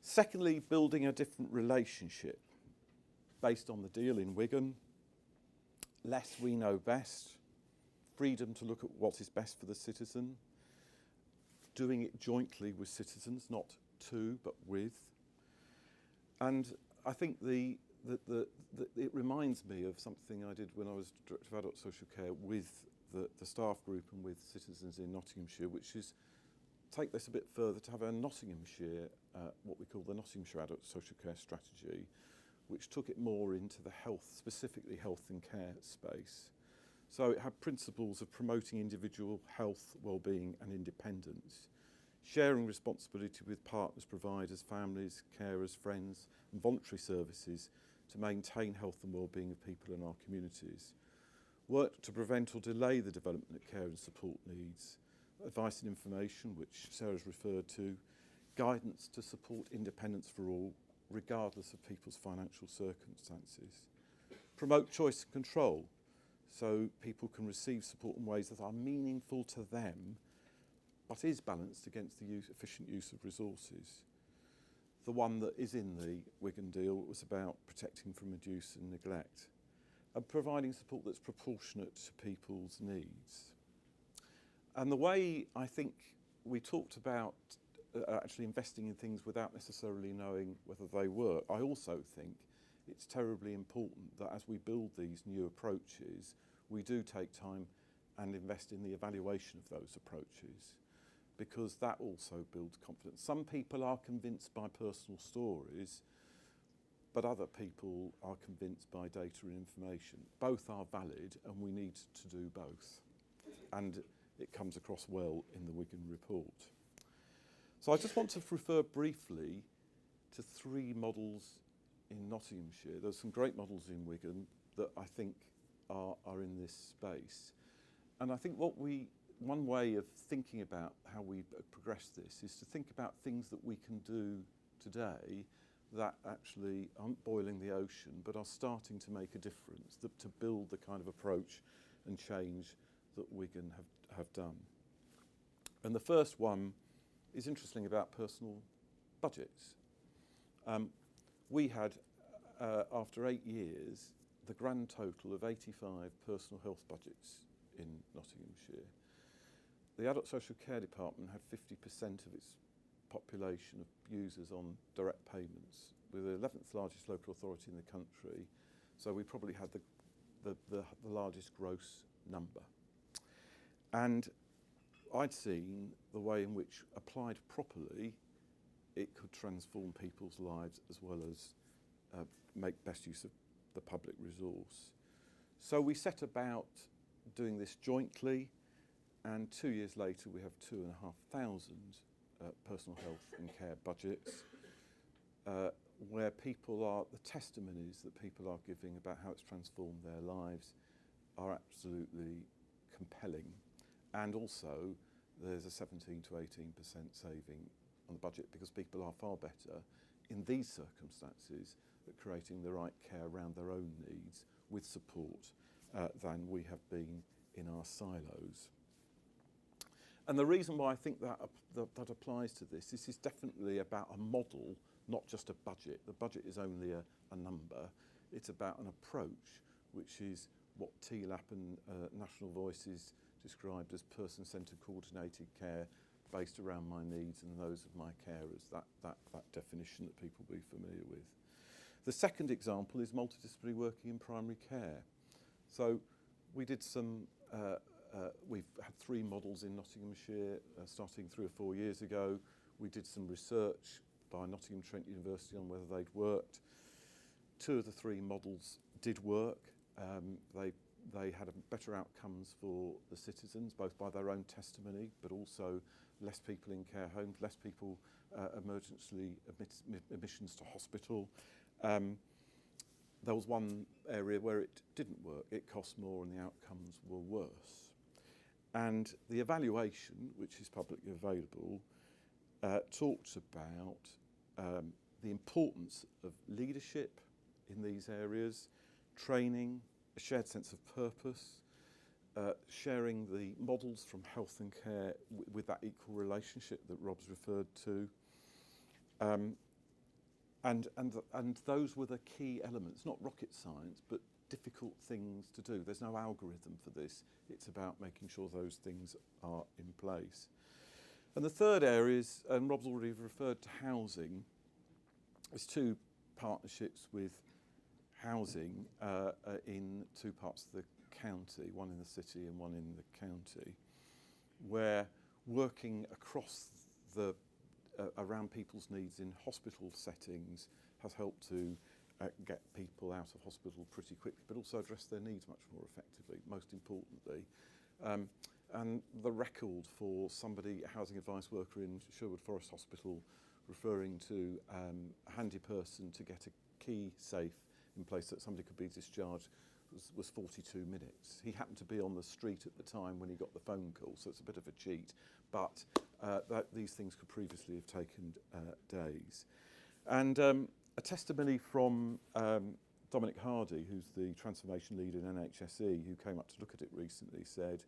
Speaker 7: Secondly, building a different relationship based on the deal in Wigan. Less we know best, freedom to look at what is best for the citizen, doing it jointly with citizens, not to, but with. And I think it reminds me of something I did when I was Director of Adult Social Care with the staff group and with citizens in Nottinghamshire, which is take this a bit further to have a Nottinghamshire, what we call the Nottinghamshire Adult Social Care Strategy, which took it more into the health, specifically health and care space. So it had principles of promoting individual health, well-being and independence, sharing responsibility with partners, providers, families, carers, friends and voluntary services to maintain health and well-being of people in our communities, work to prevent or delay the development of care and support needs, advice and information, which Sarah's referred to, guidance to support independence for all, regardless of people's financial circumstances. Promote choice and control, so people can receive support in ways that are meaningful to them, but is balanced against the efficient use of resources. The one that is in the Wigan Deal was about protecting from abuse and neglect, and providing support that's proportionate to people's needs. And the way I think we talked about actually investing in things without necessarily knowing whether they work, I also think it's terribly important that as we build these new approaches, we do take time and invest in the evaluation of those approaches, because that also builds confidence. Some people are convinced by personal stories, but other people are convinced by data and information. Both are valid, and we need to do both. And it comes across well in the Wigan report. So I just want to refer briefly to 3 models in Nottinghamshire. There's some great models in Wigan that I think are in this space. And I think one way of thinking about how we progress this is to think about things that we can do today that actually aren't boiling the ocean, but are starting to make a difference, to build the kind of approach and change that Wigan have done. And the first one is interesting about personal budgets. We had, after 8 years, the grand total of 85 personal health budgets in Nottinghamshire. The Adult Social Care Department had 50% of its population of users on direct payments. We're the 11th largest local authority in the country, so we probably had the the largest gross number. And I'd seen the way in which, applied properly, it could transform people's lives as well as make best use of the public resource. So we set about doing this jointly, and 2 years later we have 2,500 personal health and care budgets, where people are, the testimonies that people are giving about how it's transformed their lives are absolutely compelling. And also there's a 17 to 18% saving on the budget, because people are far better in these circumstances at creating the right care around their own needs with support than we have been in our silos. And the reason why I think that applies to this is definitely about a model, not just a budget. The budget is only a number. It's about an approach, which is what TLAP and National Voices described as person-centred coordinated care based around my needs and those of my carers, that definition that people will be familiar with. The second example is multidisciplinary working in primary care. So we did some, we've had 3 models in Nottinghamshire starting 3 or 4 years ago. We did some research by Nottingham Trent University on whether they'd worked. 2 of the 3 models did work. They had better outcomes for the citizens, both by their own testimony, but also less people in care homes, less people emergency admissions to hospital. There was one area where it didn't work. It cost more and the outcomes were worse. And the evaluation, which is publicly available, talks about the importance of leadership in these areas, training, a shared sense of purpose, sharing the models from health and care with that equal relationship that Rob's referred to. And those were the key elements, not rocket science, but difficult things to do. There's no algorithm for this. It's about making sure those things are in place. And the third area is, and Rob's already referred to housing, there's 2 partnerships with housing in 2 parts of the county, one in the city and one in the county, where working across the around people's needs in hospital settings has helped to get people out of hospital pretty quickly, but also address their needs much more effectively, most importantly. And the record for somebody, a housing advice worker in Sherwood Forest Hospital, referring to a handy person to get a key safe in place that somebody could be discharged was 42 minutes. He happened to be on the street at the time when he got the phone call, so it's a bit of a cheat, but these things could previously have taken days. And a testimony from Dominic Hardy, who's the transformation lead in NHSE, who came up to look at it recently, said,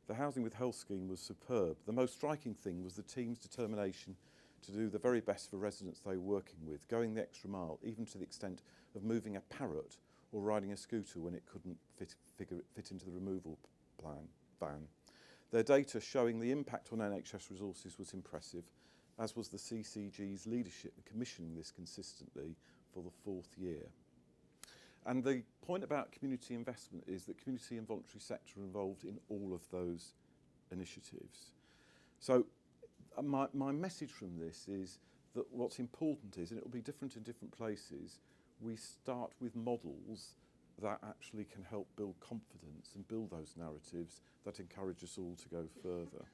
Speaker 7: "The Housing with Health scheme was superb. The most striking thing was the team's determination to do the very best for residents they were working with, going the extra mile, even to the extent of moving a parrot or riding a scooter when it couldn't fit into the removal van. Their data showing the impact on NHS resources was impressive, as was the CCG's leadership in commissioning this consistently for the 4th year." And the point about community investment is that community and voluntary sector are involved in all of those initiatives. So my message from this is that what's important is, and it will be different in different places, we start with models that actually can help build confidence and build those narratives that encourage us all to go further.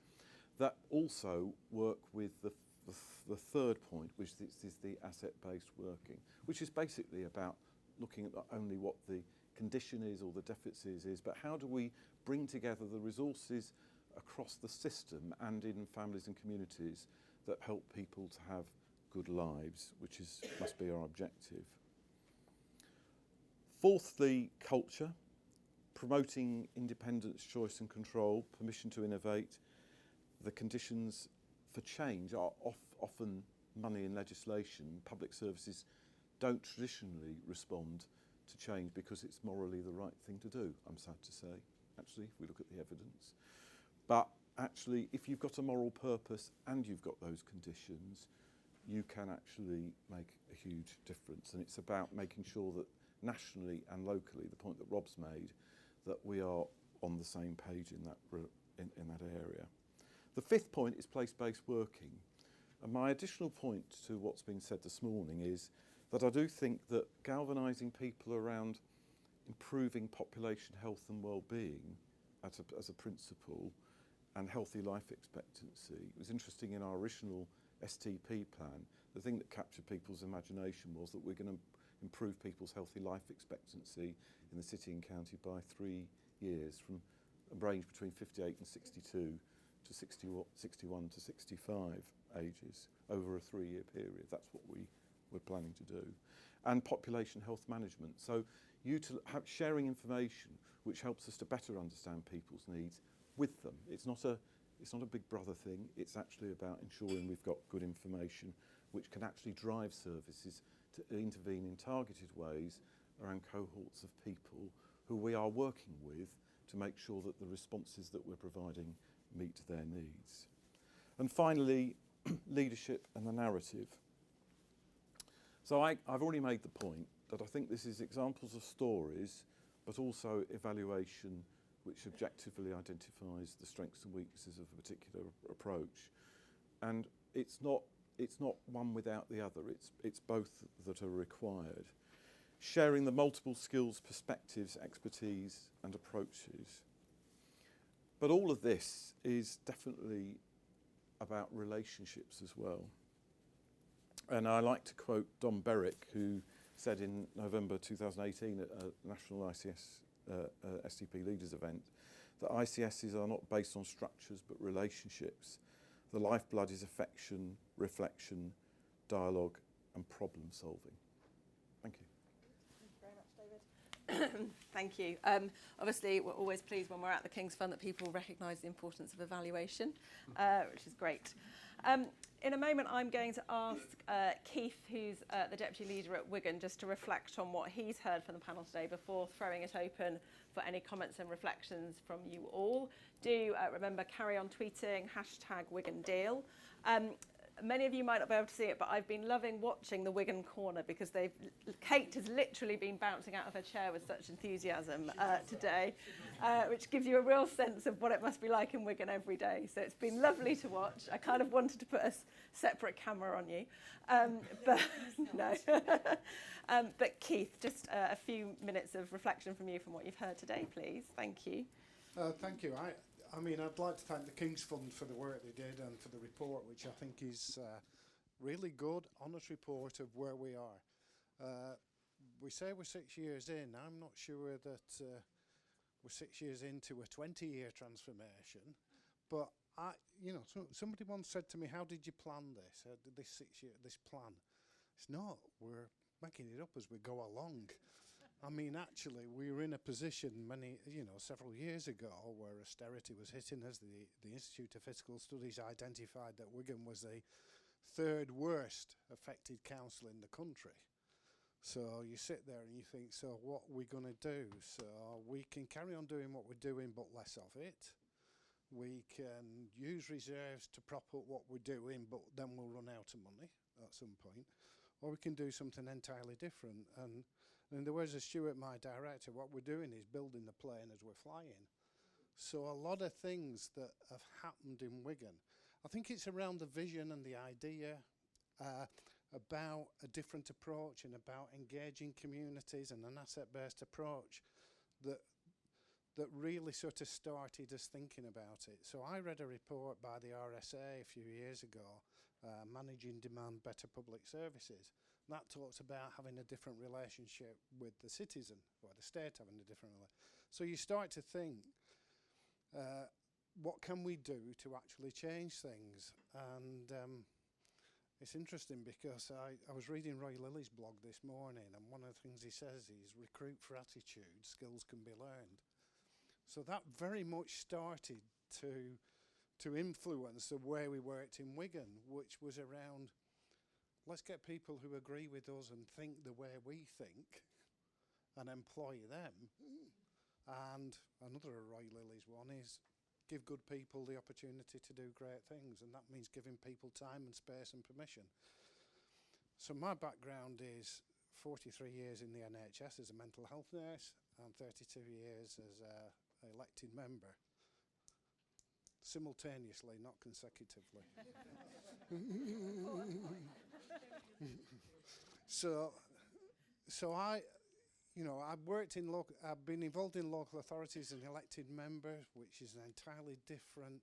Speaker 7: That also work with the third point, which is the asset-based working, which is basically about looking at not only what the condition is or the deficit is, but how do we bring together the resources across the system and in families and communities that help people to have good lives, which must be our objective. Fourthly, culture, promoting independence, choice and control, permission to innovate. The conditions for change are often money and legislation. Public services don't traditionally respond to change because it's morally the right thing to do, I'm sad to say, actually, if we look at the evidence. But actually, if you've got a moral purpose and you've got those conditions, you can actually make a huge difference. And it's about making sure that nationally and locally, the point that Rob's made, that we are on the same page in that, in that area. The fifth point is place-based working. And my additional point to what's been said this morning is that I do think that galvanising people around improving population health and well-being as a principle and healthy life expectancy. It was interesting in our original STP plan, the thing that captured people's imagination was that we're going to improve people's healthy life expectancy in the city and county by 3 years, from a range between 58 and 62 to 61 to 65 ages over a 3-year period. That's what we're planning to do. And population health management. So sharing information which helps us to better understand people's needs with them. It's not a big brother thing. It's actually about ensuring we've got good information which can actually drive services to intervene in targeted ways around cohorts of people who we are working with to make sure that the responses that we're providing meet their needs. And finally, leadership and the narrative. So I've already made the point that I think this is examples of stories, but also evaluation which objectively identifies the strengths and weaknesses of a particular approach. And it's not one without the other, it's both that are required. Sharing the multiple skills, perspectives, expertise and approaches. But all of this is definitely about relationships as well. And I like to quote Don Berwick, who said in November 2018 at a national ICS STP leaders event that ICSs are not based on structures but relationships. The lifeblood is affection, reflection, dialogue and problem solving. Thank you.
Speaker 6: Thank you very much, David. Thank you. Obviously, we're always pleased when we're at the King's Fund that people recognise the importance of evaluation, which is great. In a moment, I'm going to ask Keith, who's the Deputy Leader at Wigan, just to reflect on what he's heard from the panel today before throwing it open for any comments and reflections from you all. Do remember, carry on tweeting, #Wigan Deal. Many of you might not be able to see it, but I've been loving watching the Wigan Corner because Kate has literally been bouncing out of her chair with such enthusiasm today, which gives you a real sense of what it must be like in Wigan every day. So it's been lovely to watch. I kind of wanted to put a separate camera on you, but no. But Keith, just a few minutes of reflection from you from what you've heard today, please. Thank you.
Speaker 8: Thank you. I mean, I'd like to thank the King's Fund for the work they did and for the report, which I think is really good, honest report of where we are. We say we're 6 years in. I'm not sure that we're 6 years into a 20-year transformation, but somebody once said to me, "How did you plan this? How did this plan?" It's not. We're making it up as we go along. I mean, actually, we were in a position several years ago where austerity was hitting us. The Institute of Fiscal Studies identified that Wigan was the 3rd worst affected council in the country. So you sit there and you think, so what are we going to do? So we can carry on doing what we're doing, but less of it. We can use reserves to prop up what we're doing, but then we'll run out of money at some point. Or we can do something entirely different. And in the words of Stuart, my director, what we're doing is building the plane as we're flying. So a lot of things that have happened in Wigan, I think it's around the vision and the idea about a different approach and about engaging communities and an asset-based approach that really sort of started us thinking about it. So I read a report by the RSA a few years ago, Managing Demand Better Public Services. And that talks about having a different relationship with the citizen, or the state having a different relationship. So you start to think, what can we do to actually change things? And it's interesting because I was reading Roy Lilly's blog this morning, and one of the things he says is recruit for attitude, skills can be learned. So that very much started to influence the way we worked in Wigan, which was around, let's get people who agree with us and think the way we think and employ them. And another of Roy Lilly's one is give good people the opportunity to do great things, and that means giving people time and space and permission. So my background is 43 years in the NHS as a mental health nurse and 32 years as an elected member. Simultaneously, not consecutively. So I've been involved in local authorities and elected members, which is an entirely different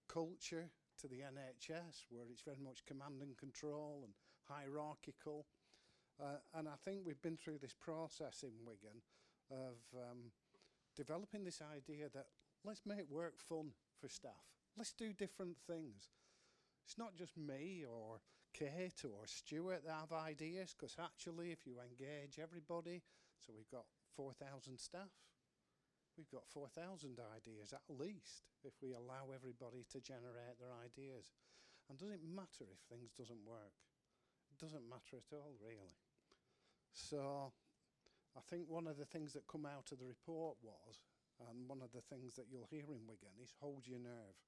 Speaker 8: culture to the NHS, where it's very much command and control and hierarchical. And I think we've been through this process in Wigan of developing this idea that let's make work fun for staff. Let's do different things. It's not just me or Kate or Stuart that have ideas, because actually if you engage everybody, so we've got 4,000 staff, we've got 4,000 ideas at least, if we allow everybody to generate their ideas. And doesn't matter if things doesn't work. It doesn't matter at all, really. So I think one of the things that come out of the report was, and one of the things that you'll hear in Wigan, is hold your nerve.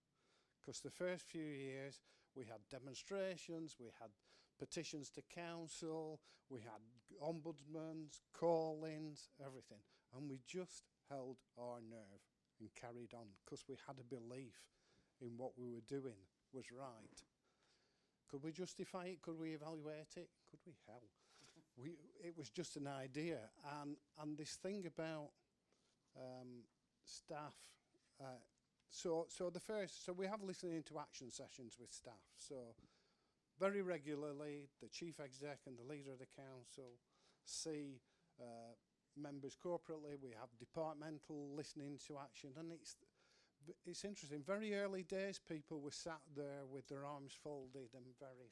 Speaker 8: Because the first few years we had demonstrations, we had petitions to council, we had ombudsmans, call-ins, everything. And we just held our nerve and carried on because we had a belief in what we were doing was right. Could we justify it? Could we evaluate it? Could we? Hell. It was just an idea. And this thing about staff... So we have listening to action sessions with staff. So very regularly, the chief exec and the leader of the council see members corporately. We have departmental listening to action, and it's interesting. Very early days, people were sat there with their arms folded and very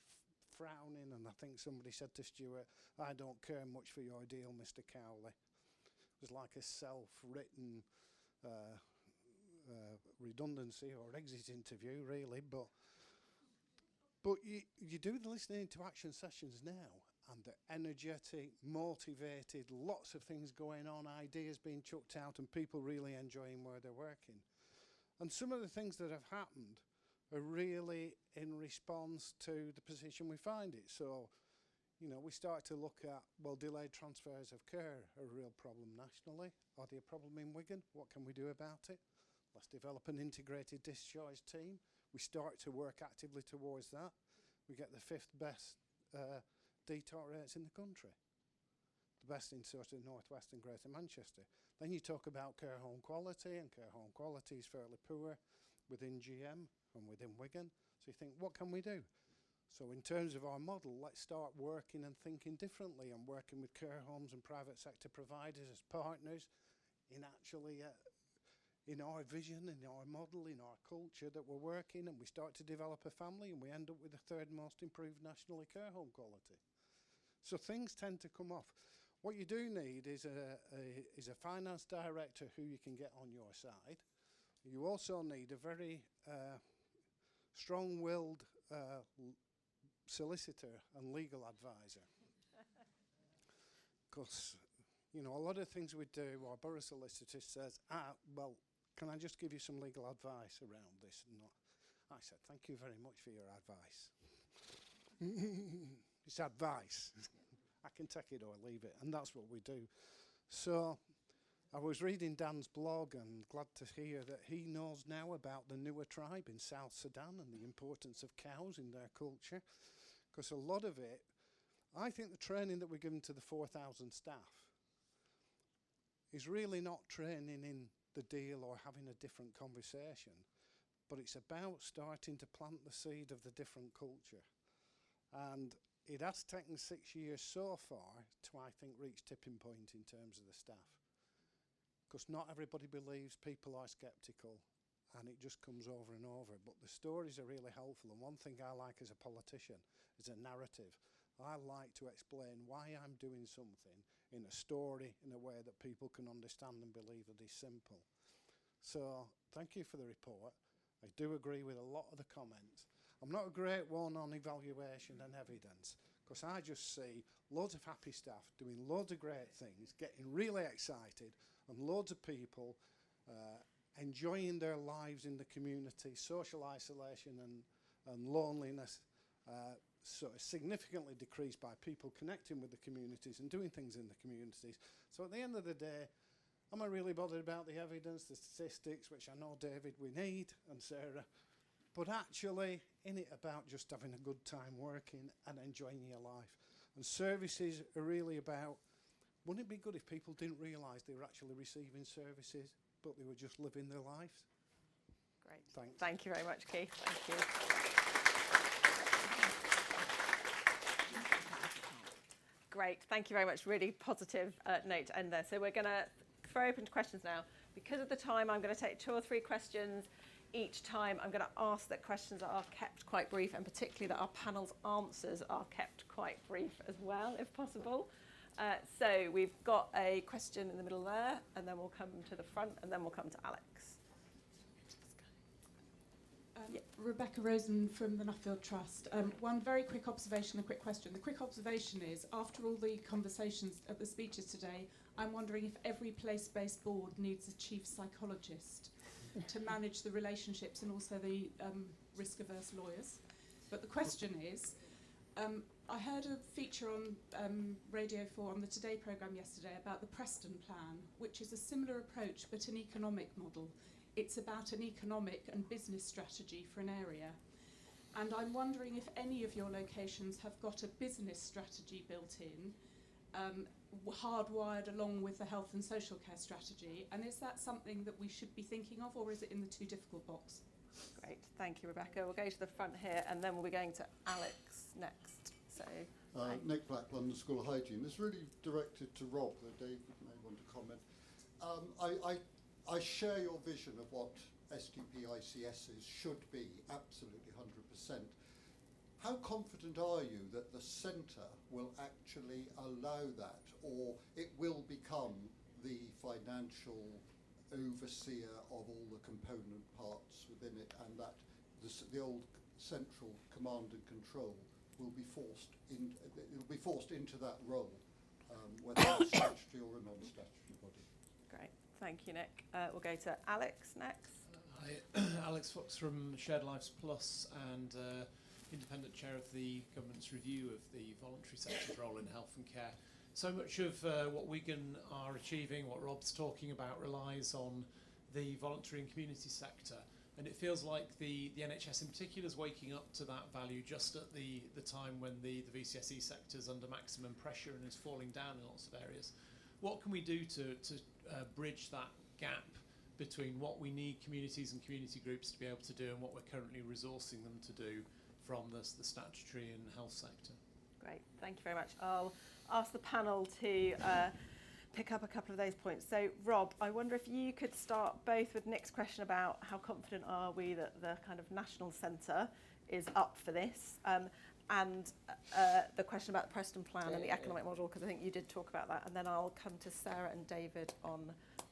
Speaker 8: frowning. And I think somebody said to Stuart, "I don't care much for your deal, Mr. Cowley." It was like a self-written redundancy or exit interview, really, but you do the listening to action sessions now, and they're energetic, motivated, lots of things going on, ideas being chucked out, and people really enjoying where they're working. And some of the things that have happened are really in response to the position we find it. So, we start to look at, well, delayed transfers of care are a real problem nationally. Are they a problem in Wigan? What can we do about it? Let's develop an integrated discharge team. We start to work actively towards that. We get the 5th best DTOT rates in the country. The best in sort of North West and Greater Manchester. Then you talk about care home quality, and care home quality is fairly poor within GM and within Wigan. So you think, what can we do? So in terms of our model, let's start working and thinking differently and working with care homes and private sector providers as partners in actually... in our vision, in our model, in our culture that we're working, and we start to develop a family, and we end up with the 3rd most improved nationally care home quality. So things tend to come off. What you do need is a finance director who you can get on your side. You also need a very strong-willed solicitor and legal advisor. Because, a lot of things we do, our borough solicitor says, well, can I just give you some legal advice around this? And I said, thank you very much for your advice. It's advice. I can take it or leave it, and that's what we do. So I was reading Dan's blog and glad to hear that he knows now about the Nuer tribe in South Sudan and the importance of cows in their culture. Because a lot of it, I think the training that we're giving to the 4,000 staff is really not training in the deal or having a different conversation, but it's about starting to plant the seed of the different culture. And it has taken 6 years so far to, I think, reach tipping point in terms of the staff. Because not everybody believes, people are sceptical, and it just comes over and over. But the stories are really helpful, and one thing I like as a politician is a narrative. I like to explain why I'm doing something in a story in a way that people can understand and believe that is simple. So thank you for the report. I do agree with a lot of the comments. I'm not a great one on evaluation and evidence, because I just see loads of happy staff doing loads of great things, getting really excited, and loads of people enjoying their lives in the community, social isolation and loneliness sort of significantly decreased by people connecting with the communities and doing things in the communities. So at the end of the day, am I really bothered about the evidence, the statistics, which I know, David, we need, and Sarah, but actually in it about just having a good time working and enjoying your life. And services are really about, wouldn't it be good if people didn't realise they were actually receiving services, but they were just living their lives?
Speaker 6: Great.
Speaker 8: Thanks.
Speaker 6: Thank you very much, Keith. Thank you. Great. Thank you very much. Really positive note to end there. So we're going to throw open to questions now. Because of the time, I'm going to take 2 or 3 questions each time. I'm going to ask that questions are kept quite brief, and particularly that our panel's answers are kept quite brief as well, if possible. So we've got a question in the middle there, and then we'll come to the front, and then we'll come to Alex.
Speaker 9: Rebecca Rosen from the Nuffield Trust. One very quick observation, a quick question. The quick observation is, after all the conversations at the speeches today, I'm wondering if every place-based board needs a chief psychologist to manage the relationships and also the risk-averse lawyers. But the question is, I heard a feature on Radio 4 on the Today programme yesterday about the Preston Plan, which is a similar approach but an economic model. It's about an economic and business strategy for an area. And I'm wondering if any of your locations have got a business strategy built in, hardwired along with the health and social care strategy. And is that something that we should be thinking of, or is it in the too difficult box?
Speaker 6: Great. Thank you, Rebecca. We'll go to the front here, and then we'll be going to Alex next. So,
Speaker 10: Nick Black, London School of Hygiene. It's really directed to Rob, though David may want to comment. I share your vision of what SDP ICSs should be, absolutely 100%. How confident are you that the centre will actually allow that, or it will become the financial overseer of all the component parts within it, and that the old central command and control will be forced into that role, whether it's statutory or a non-statutory body?
Speaker 6: great. Thank you, Nick. We'll go to Alex next.
Speaker 11: Hi, Alex Fox from Shared Lives Plus and independent chair of the government's review of the voluntary sector's role in health and care. So much of what Wigan are achieving, what Rob's talking about, relies on the voluntary and community sector. And it feels like the NHS in particular is waking up to that value just at the time when the VCSE sector is under maximum pressure and is falling down in lots of areas. What can we do to bridge that gap between what we need communities and community groups to be able to do and what we're currently resourcing them to do from the statutory and health sector?
Speaker 6: Great, thank you very much. I'll ask the panel to pick up a couple of those points. So, Rob, I wonder if you could start both with Nick's question about how confident are we that the kind of national centre is up for this, and the question about the Preston Plan and the economic model, because I think you did talk about that, and then I'll come to Sarah and David on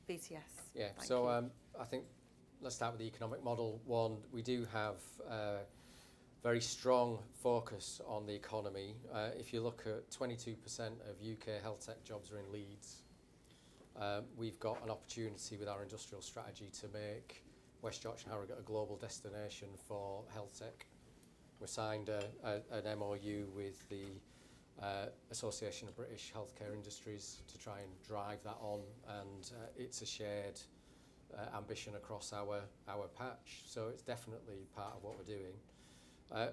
Speaker 6: VCS.
Speaker 5: Yeah,
Speaker 6: Thank
Speaker 5: so
Speaker 6: you.
Speaker 5: I think let's start with the economic model. One, we do have very strong focus on the economy. If you look at 22% of UK health tech jobs are in Leeds. We've got an opportunity with our industrial strategy to make West Yorkshire and Harrogate a global destination for health tech. We signed an MOU with the Association of British Healthcare Industries to try and drive that on, and it's a shared ambition across our patch. So it's definitely part of what we're doing.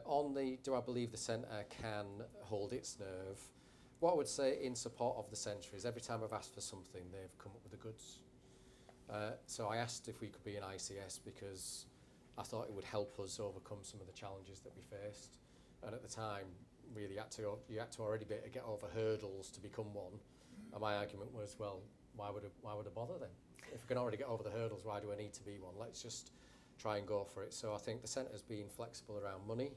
Speaker 5: On the, do I believe the centre can hold its nerve? What I would say in support of the centre is every time I've asked for something, they've come up with the goods. So I asked if we could be an ICS because I thought it would help us overcome some of the challenges that we faced. And at the time, really, you had to already get over hurdles to become one. And my argument was, well, why would I bother then? If we can already get over the hurdles, why do I need to be one? Let's just try and go for it. So I think the centre's been flexible around money.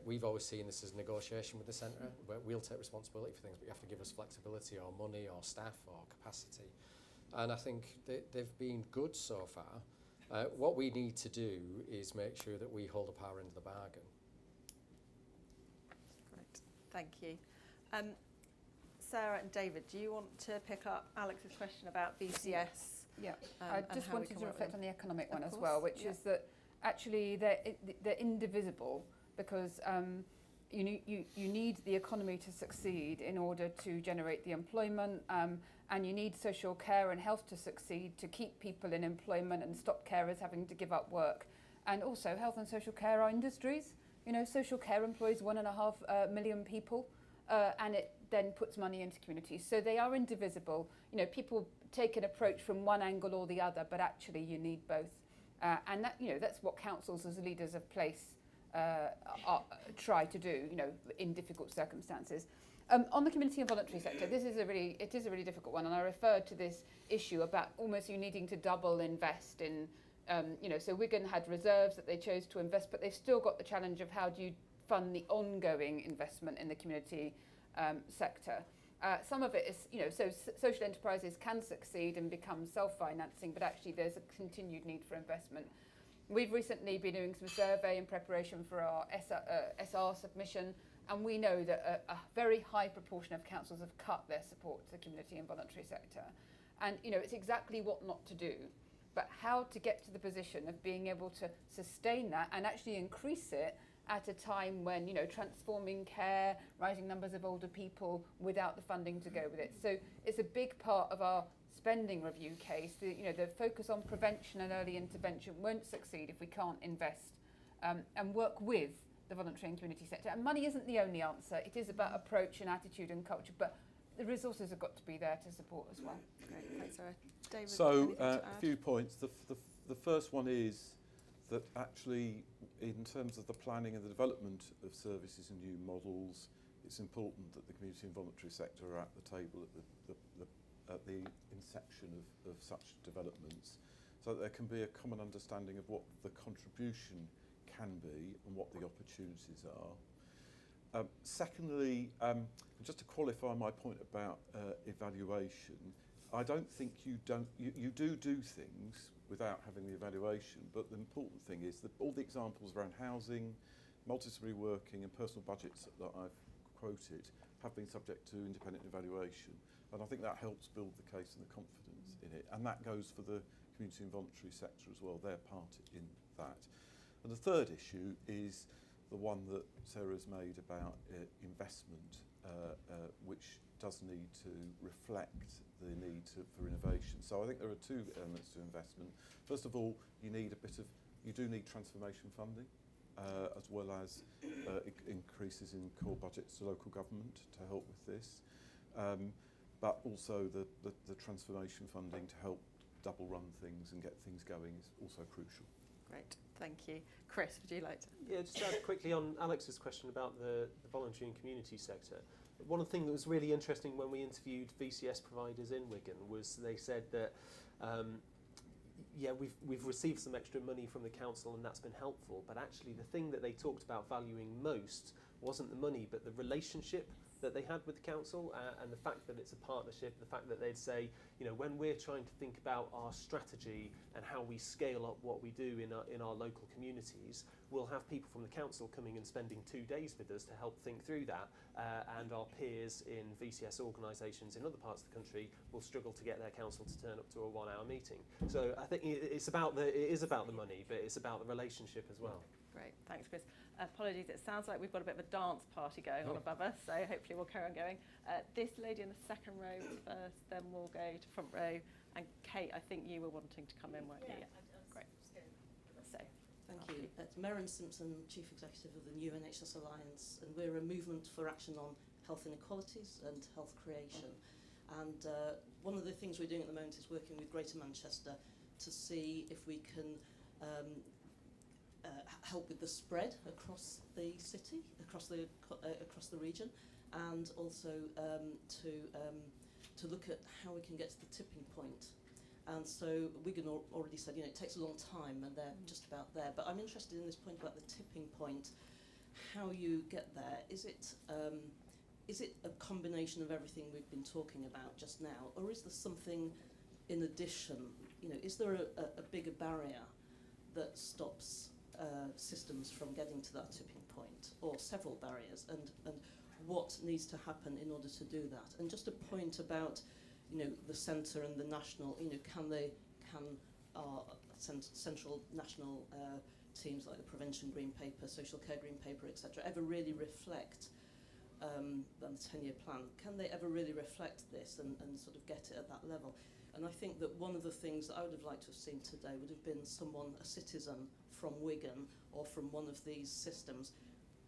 Speaker 5: We've always seen this as negotiation with the centre, where we'll take responsibility for things, but you have to give us flexibility or money or staff or capacity. And I think they've been good so far. What we need to do is make sure that we hold up our end of the bargain.
Speaker 6: Great, thank you. Sarah and David, do you want to pick up Alex's question about VCS?
Speaker 4: Yeah, I just wanted to reflect on the economic one as well, which
Speaker 6: yeah.
Speaker 4: is that actually they're indivisible because you need the economy to succeed in order to generate the employment, and you need social care and health to succeed to keep people in employment and stop carers having to give up work. And also, health and social care are industries. You know, social care employs 1.5 million people, and it then puts money into communities. So they are indivisible. You know, people take an approach from one angle or the other, but actually you need both. And that, you know, that's what councils as leaders of place try to do, you know, in difficult circumstances. On the community and voluntary sector, it is a really difficult one, and I referred to this issue about almost you needing to double invest in, you know, so Wigan had reserves that they chose to invest, but they've still got the challenge of how do you fund the ongoing investment in the community sector. Some of it is, you know, so social enterprises can succeed and become self-financing, but actually there's a continued need for investment. We've recently been doing some survey in preparation for our SR submission, and we know that a very high proportion of councils have cut their support to the community and voluntary sector. And, you know, it's exactly what not to do, but how to get to the position of being able to sustain that and actually increase it at a time when, you know, transforming care, rising numbers of older people without the funding to go with it. So it's a big part of our spending review case. You know, the focus on prevention and early intervention won't succeed if we can't invest and work with the voluntary and community sector. And money isn't the only answer. It is about approach and attitude and culture, but the resources have got to be there to support as well.
Speaker 6: Great, thanks, Sarah. David,
Speaker 7: so a few points. The first one is that actually, in terms of the planning and the development of services and new models, it's important that the community and voluntary sector are at the table at the inception of such developments, so that there can be a common understanding of what the contribution can be and what the opportunities are. Secondly, just to qualify my point about evaluation, I don't think you do things without having the evaluation, but the important thing is that all the examples around housing, multidisciplinary working and personal budgets that I've quoted have been subject to independent evaluation, and I think that helps build the case and the confidence in it, and that goes for the community and voluntary sector as well, their part in that. And the third issue is the one that Sarah's made about investment, which does need to reflect the need for innovation. So I think there are two elements to investment. First of all, you do need transformation funding, as well as increases in core budgets to local government to help with this, but also the transformation funding to help double run things and get things going is also crucial.
Speaker 6: Great, thank you. Chris, would you like to?
Speaker 2: Yeah, just add quickly on Alex's question about the voluntary and community sector. One of the things that was really interesting when we interviewed VCS providers in Wigan was they said that, yeah, we've received some extra money from the council and that's been helpful, but actually the thing that they talked about valuing most wasn't the money, but the relationship that they had with the council, and the fact that it's a partnership, the fact that they'd say, you know, when we're trying to think about our strategy and how we scale up what we do in our local communities, we'll have people from the council coming and spending 2 days with us to help think through that, and our peers in VCS organisations in other parts of the country will struggle to get their council to turn up to a 1-hour meeting. So I think it is about the money, but it's about the relationship as well.
Speaker 6: Great, thanks, Chris. Apologies, it sounds like we've got a bit of a dance party going on above us, so hopefully we'll carry on going. This lady in the second row first, then we'll go to front row. And Kate, I think you were wanting to come in, weren't you? Great. So,
Speaker 12: thank you. It's Merryn Simpson, Chief Executive of the New NHS Alliance, and we're a movement for action on health inequalities and health creation. And one of the things we're doing at the moment is working with Greater Manchester to see if we can help with the spread across the city, across the region, and also to look at how we can get to the tipping point. And so Wigan already said, you know, it takes a long time, and they're just about there. But I'm interested in this point about the tipping point, how you get there. Is it a combination of everything we've been talking about just now, or is there something in addition? You know, is there a bigger barrier that stops systems from getting to that tipping point, or several barriers, and what needs to happen in order to do that? And just a point about, you know, the centre and the national, you know, can our central national teams like the Prevention Green Paper, Social Care Green Paper, etc., ever really reflect the 10-year plan? Can they ever really reflect this and sort of get it at that level? And I think that one of the things that I would have liked to have seen today would have been someone, a citizen from Wigan or from one of these systems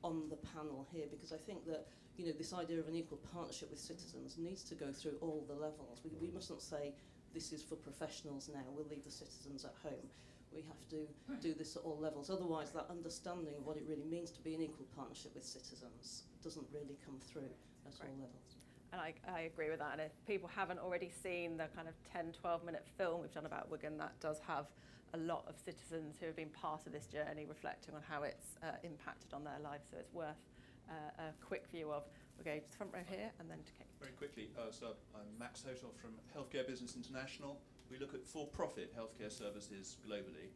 Speaker 12: on the panel here, because I think that, you know, this idea of an equal partnership with citizens needs to go through all the levels. We mustn't say this is for professionals now, we'll leave the citizens at home. We have to do this at all levels. Otherwise, that understanding of what it really means to be an equal partnership with citizens doesn't really come through at all levels.
Speaker 6: And I agree with that. And if people haven't already seen the kind of 10, 12-minute film we've done about Wigan, that does have a lot of citizens who have been part of this journey reflecting on how it's impacted on their lives. So it's worth a quick view of. We're going to the front row here and then to Kate.
Speaker 13: Very quickly, so I'm Max Hotel from Healthcare Business International. We look at for-profit healthcare services globally.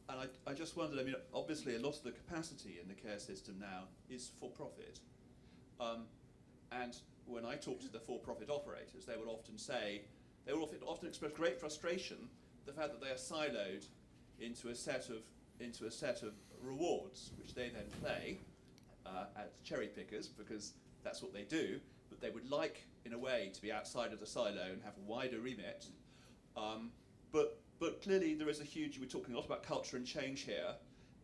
Speaker 13: And I just wondered, I mean, obviously a lot of the capacity in the care system now is for-profit. And when I talk to the for-profit operators, they will often say, they will often express great frustration, the fact that they are siloed into a set of rewards, which they then play as cherry pickers, because that's what they do, but they would like, in a way, to be outside of the silo and have a wider remit. But clearly there is a huge, we're talking a lot about culture and change here,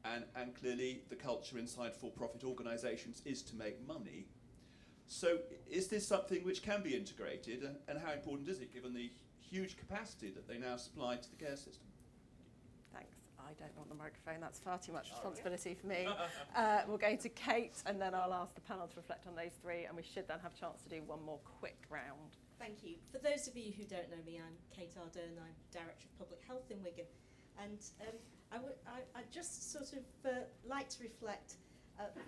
Speaker 13: and clearly the culture inside for-profit organisations is to make money. So is this something which can be integrated, and how important is it given the huge capacity that they now supply to the care system?
Speaker 6: Thanks. I don't want the microphone. That's far too much responsibility for me. We'll go to Kate, and then I'll ask the panel to reflect on those three, and we should then have a chance to do one more quick round.
Speaker 14: Thank you. For those of you who don't know me, I'm Kate Ardern. I'm Director of Public Health in Wigan. And I'd just sort of like to reflect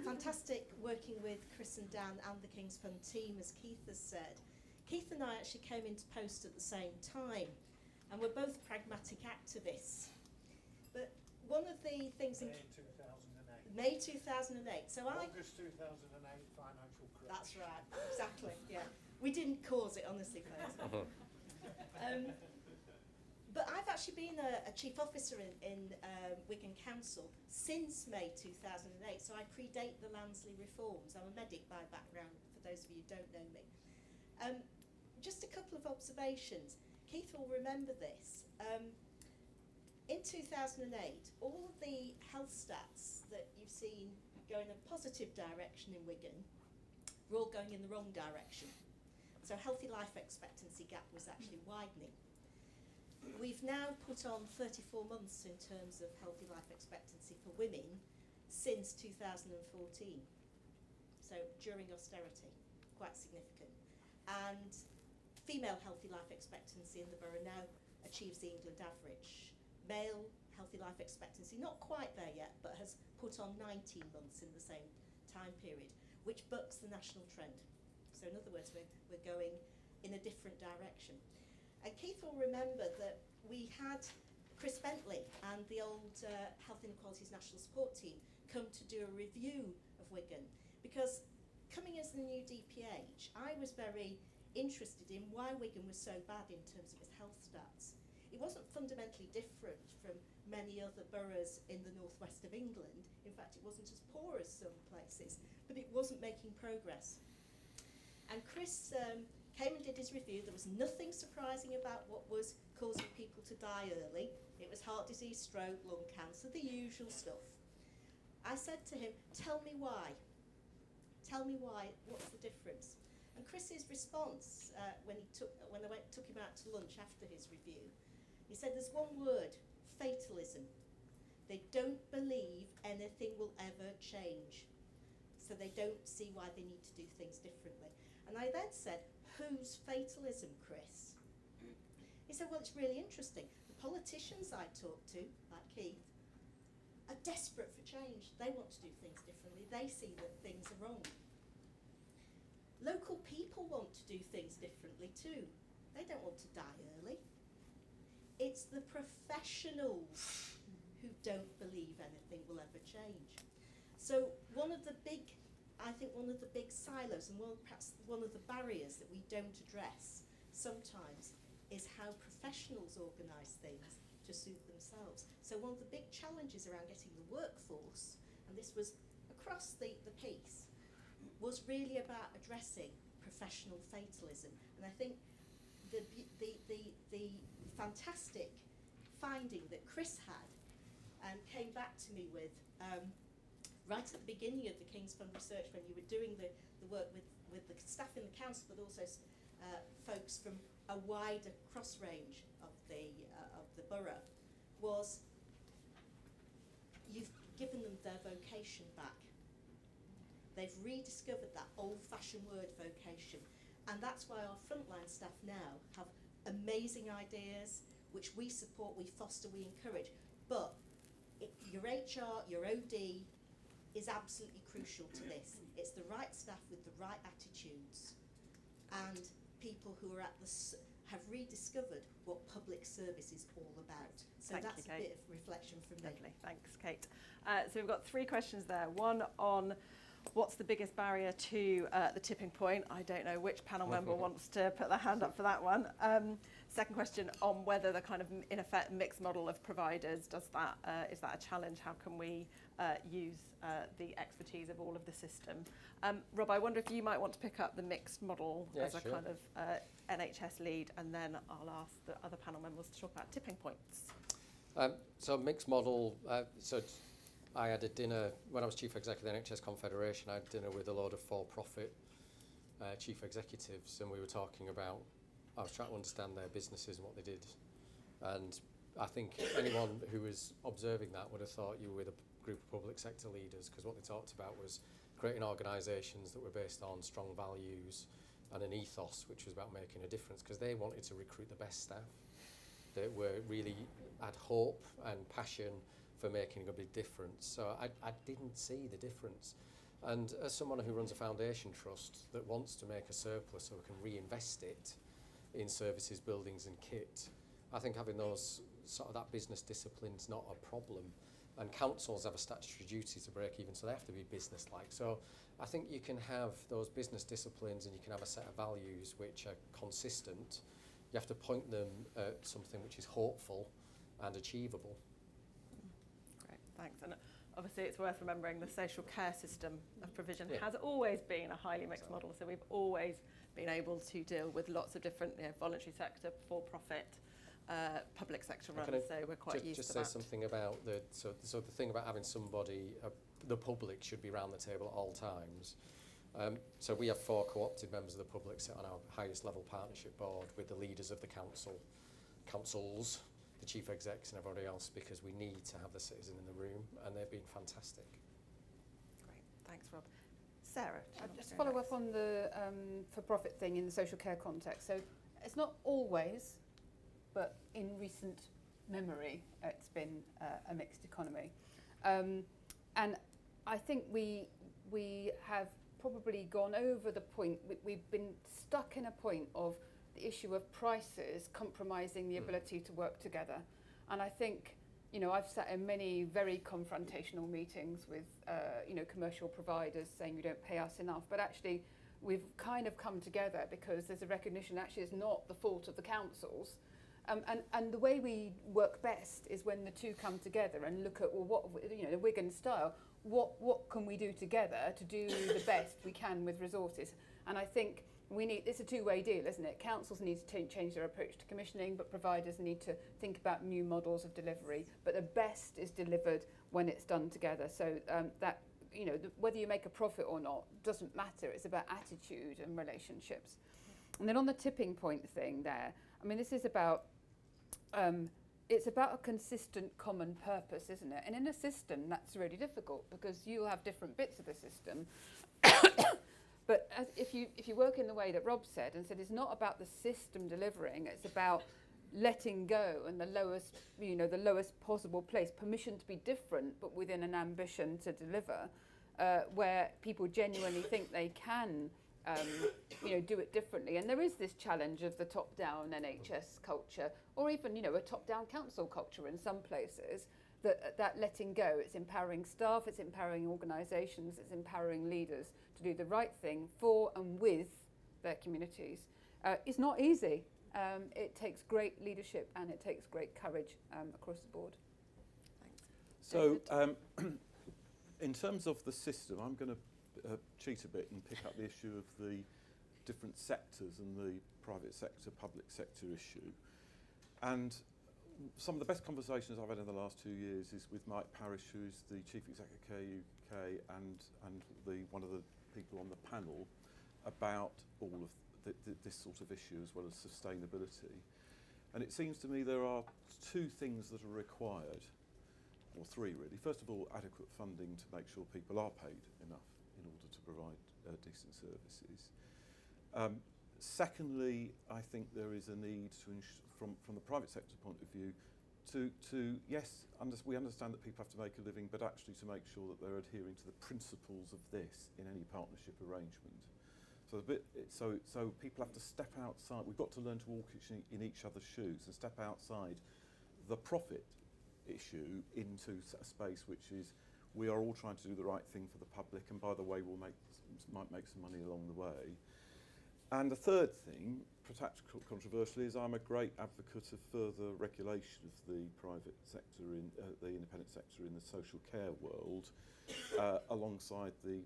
Speaker 14: fantastic working with Chris and Dan and the King's Fund team, as Keith has said. Keith and I actually came into post at the same time, and we're both pragmatic activists. But one of the things in May 2008. So
Speaker 8: August 2008 financial crisis.
Speaker 14: That's right, exactly. Yeah, we didn't cause it, honestly, folks. But I've actually been a chief officer in Wigan Council since May 2008, so I predate the Lansley reforms. I'm a medic by background, for those of you who don't know me. Just a couple of observations. Keith will remember this. In 2008, all of the health stats that you've seen go in a positive direction in Wigan were all going in the wrong direction. So healthy life expectancy gap was actually widening. We've now put on 34 months in terms of healthy life expectancy for women since 2014. So during austerity, quite significant. And female healthy life expectancy in the borough now achieves the England average. Male healthy life expectancy, not quite there yet, but has put on 19 months in the same time period, which bucks the national trend. So in other words, we're going in a different direction. And Keith will remember that we had Chris Bentley and the old Health Inequalities National Support Team come to do a review of Wigan, because coming as the new DPH, I was very interested in why Wigan was so bad in terms of its health stats. It wasn't fundamentally different from many other boroughs in the northwest of England. In fact, it wasn't as poor as some places, but it wasn't making progress. And Chris came and did his review. There was nothing surprising about what was causing people to die early. It was heart disease, stroke, lung cancer, the usual stuff. I said to him, tell me why. Tell me why, what's the difference? And Chris's response when I took him out to lunch after his review, he said there's one word, fatalism. They don't believe anything will ever change. So they don't see why they need to do things differently. And I then said, whose fatalism, Chris? He said, well, it's really interesting. The politicians I talk to, like Keith, are desperate for change. They want to do things differently. They see that things are wrong. Local people want to do things differently too. They don't want to die early. It's the professionals who don't believe anything will ever change. So one of the big silos, and perhaps one of the barriers that we don't address sometimes, is how professionals organise things to suit themselves. So one of the big challenges around getting the workforce, and this was across the piece, was really about addressing professional fatalism. And I think the fantastic finding that Chris had and came back to me with right at the beginning of the King's Fund research, when you were doing the work with the staff in the council, but also folks from a wider cross range of the borough, was you've given them their vocation back. They've rediscovered that old-fashioned word vocation, and that's why our frontline staff now have amazing ideas, which we support, we foster, we encourage. But your HR, your OD is absolutely crucial to this. It's the right staff with the right attitudes, and people who are have rediscovered what public service is all about. So
Speaker 6: Thank
Speaker 14: that's
Speaker 6: you,
Speaker 14: a
Speaker 6: Kate.
Speaker 14: bit of reflection from me.
Speaker 6: Lovely, thanks, Kate. So we've got 3 questions there. One on what's the biggest barrier to the tipping point. I don't know which panel member wants to put their hand up for that one. Second question on whether the kind of, in effect, mixed model of providers, is that a challenge? How can we use the expertise of all of the system? Rob, I wonder if you might want to pick up the mixed model as a kind of NHS lead, and then I'll ask the other panel members to talk about tipping points.
Speaker 5: So mixed model, I had a dinner, when I was Chief Executive of the NHS Confederation, I had dinner with a load of for-profit chief executives, and we were talking about, I was trying to understand their businesses and what they did. And I think anyone who was observing that would have thought you were with a group of public sector leaders, because what they talked about was creating organisations that were based on strong values and an ethos which was about making a difference, because they wanted to recruit the best staff that were really had hope and passion for making a big difference. So I didn't see the difference. And as someone who runs a foundation trust that wants to make a surplus so we can reinvest it in services, buildings and kit, I think having those sort of that business discipline's not a problem. And councils have a statutory duty to break even, so they have to be business-like. So I think you can have those business disciplines and you can have a set of values which are consistent. You have to point them at something which is hopeful and achievable.
Speaker 6: Great, thanks. And obviously it's worth remembering the social care system of provision has always been a highly mixed model. So we've always been able to deal with lots of different voluntary sector, for-profit, public sector runs, so we're quite used to that.
Speaker 5: Just say something about so the thing about having somebody, the public should be around the table at all times. So we have 4 co-opted members of the public sit on our highest level partnership board with the leaders of the councils, the chief execs and everybody else, because we need to have the citizen in the room, and they've been fantastic.
Speaker 6: Great, thanks Rob. Sarah?
Speaker 4: I'll just follow up on the for-profit thing in the social care context. So it's not always, but in recent memory, it's been a mixed economy. And I think we have probably gone over the point, we've been stuck in a point of the issue of prices compromising the ability to work together. And I think, I've sat in many very confrontational meetings with, commercial providers saying you don't pay us enough, but actually we've kind of come together because there's a recognition actually it's not the fault of the councils. And the way we work best is when the two come together and look at, well, what, the Wigan style, what can we do together to do the best we can with resources? And I think it's a two-way deal, isn't it? Councils need to change their approach to commissioning, but providers need to think about new models of delivery. But the best is delivered when it's done together. So whether you make a profit or not doesn't matter. It's about attitude and relationships. And then on the tipping point thing there, this is about it's about a consistent common purpose, isn't it? And in a system, that's really difficult because you'll have different bits of the system. But if you work in the way that Rob said and said it's not about the system delivering, it's about letting go and the lowest possible place, permission to be different, but within an ambition to deliver, where people genuinely think they can do it differently. And there is this challenge of the top-down NHS culture, or even, a top-down council culture in some places, that letting go, it's empowering staff, it's empowering organisations, it's empowering leaders to do the right thing for and with their communities. It's not easy. It takes great leadership and it takes great courage across the board.
Speaker 7: So, in terms of the system, I'm going to cheat a bit and pick up the issue of the different sectors and the private sector, public sector issue. And some of the best conversations I've had in the last 2 years is with Mike Parrish, who's the Chief Executive of Care UK and one of the people on the panel, about all of this sort of issue as well as sustainability. And it seems to me there are 2 things that are required, or 3 really. First of all, adequate funding to make sure people are paid enough in order to provide decent services. Secondly, I think there is a need to, from the private sector point of view, yes, we understand that people have to make a living, but actually to make sure that they're adhering to the principles of this in any partnership arrangement. So people have to step outside. We've got to learn to walk in each other's shoes and step outside the profit issue into a space which is, we are all trying to do the right thing for the public, and by the way, might make some money along the way. And the third thing, perhaps controversially, is I'm a great advocate of further regulation of the private sector, the independent sector in the social care world, alongside the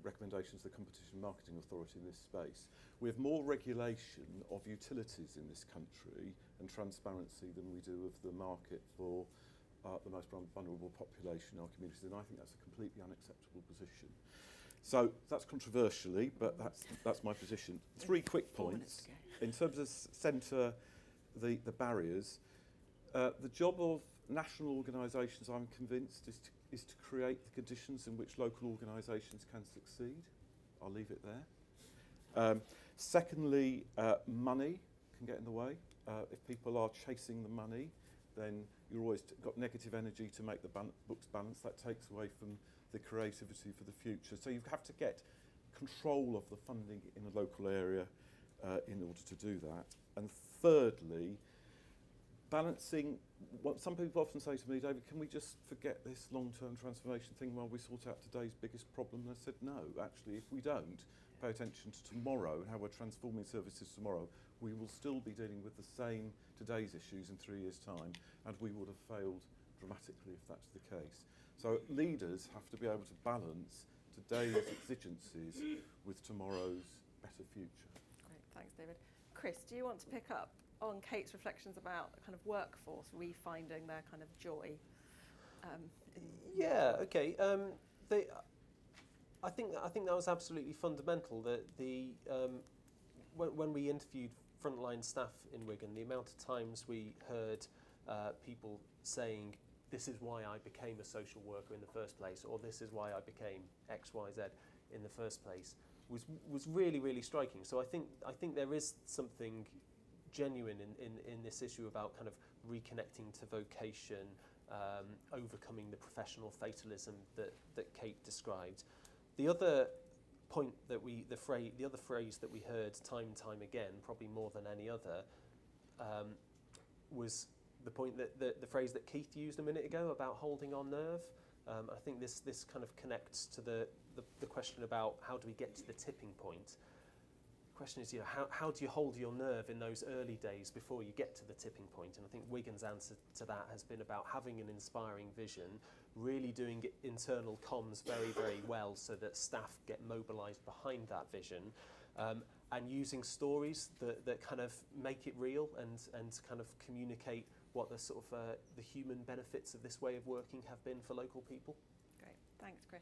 Speaker 7: recommendations of the Competition and Marketing Authority in this space. We have more regulation of utilities in this country and transparency than we do of the market for the most vulnerable population in our communities, and I think that's a completely unacceptable position. So that's controversially, but that's my position. 3 quick points. In terms of centre the barriers, the job of national organisations, I'm convinced, is to create the conditions in which local organisations can succeed. I'll leave it there. Secondly, money can get in the way. If people are chasing the money, then you're always got negative energy to make the books balance. That takes away from the creativity for the future. So you have to get control of the funding in a local area in order to do that. And thirdly, balancing, what some people often say to me, David, can we just forget this long-term transformation thing while we sort out today's biggest problem? And I said, no, actually, if we don't pay attention to tomorrow and how we're transforming services tomorrow, we will still be dealing with the same today's issues in 3 years' time, and we would have failed dramatically if that's the case. So leaders have to be able to balance today's exigencies with tomorrow's better future.
Speaker 6: Great, thanks, David. Chris, do you want to pick up on Kate's reflections about the kind of workforce refinding their kind of joy?
Speaker 2: Yeah, okay. I think that was absolutely fundamental. That when we interviewed frontline staff in Wigan, the amount of times we heard people saying, "This is why I became a social worker in the first place," or "This is why I became X, Y, Z in the first place," was really, really striking. So I think there is something genuine in this issue about kind of reconnecting to vocation, overcoming the professional fatalism that Kate described. The other point that the other phrase that we heard time and time again, probably more than any other, was the point that the phrase that Keith used a minute ago about holding our nerve. I think this kind of connects to the question about how do we get to the tipping point. The question is, how do you hold your nerve in those early days before you get to the tipping point? And I think Wigan's answer to that has been about having an inspiring vision, really doing internal comms very, very well so that staff get mobilised behind that vision, and using stories that kind of make it real and kind of communicate what the sort of the human benefits of this way of working have been for local people.
Speaker 6: Great, thanks, Chris.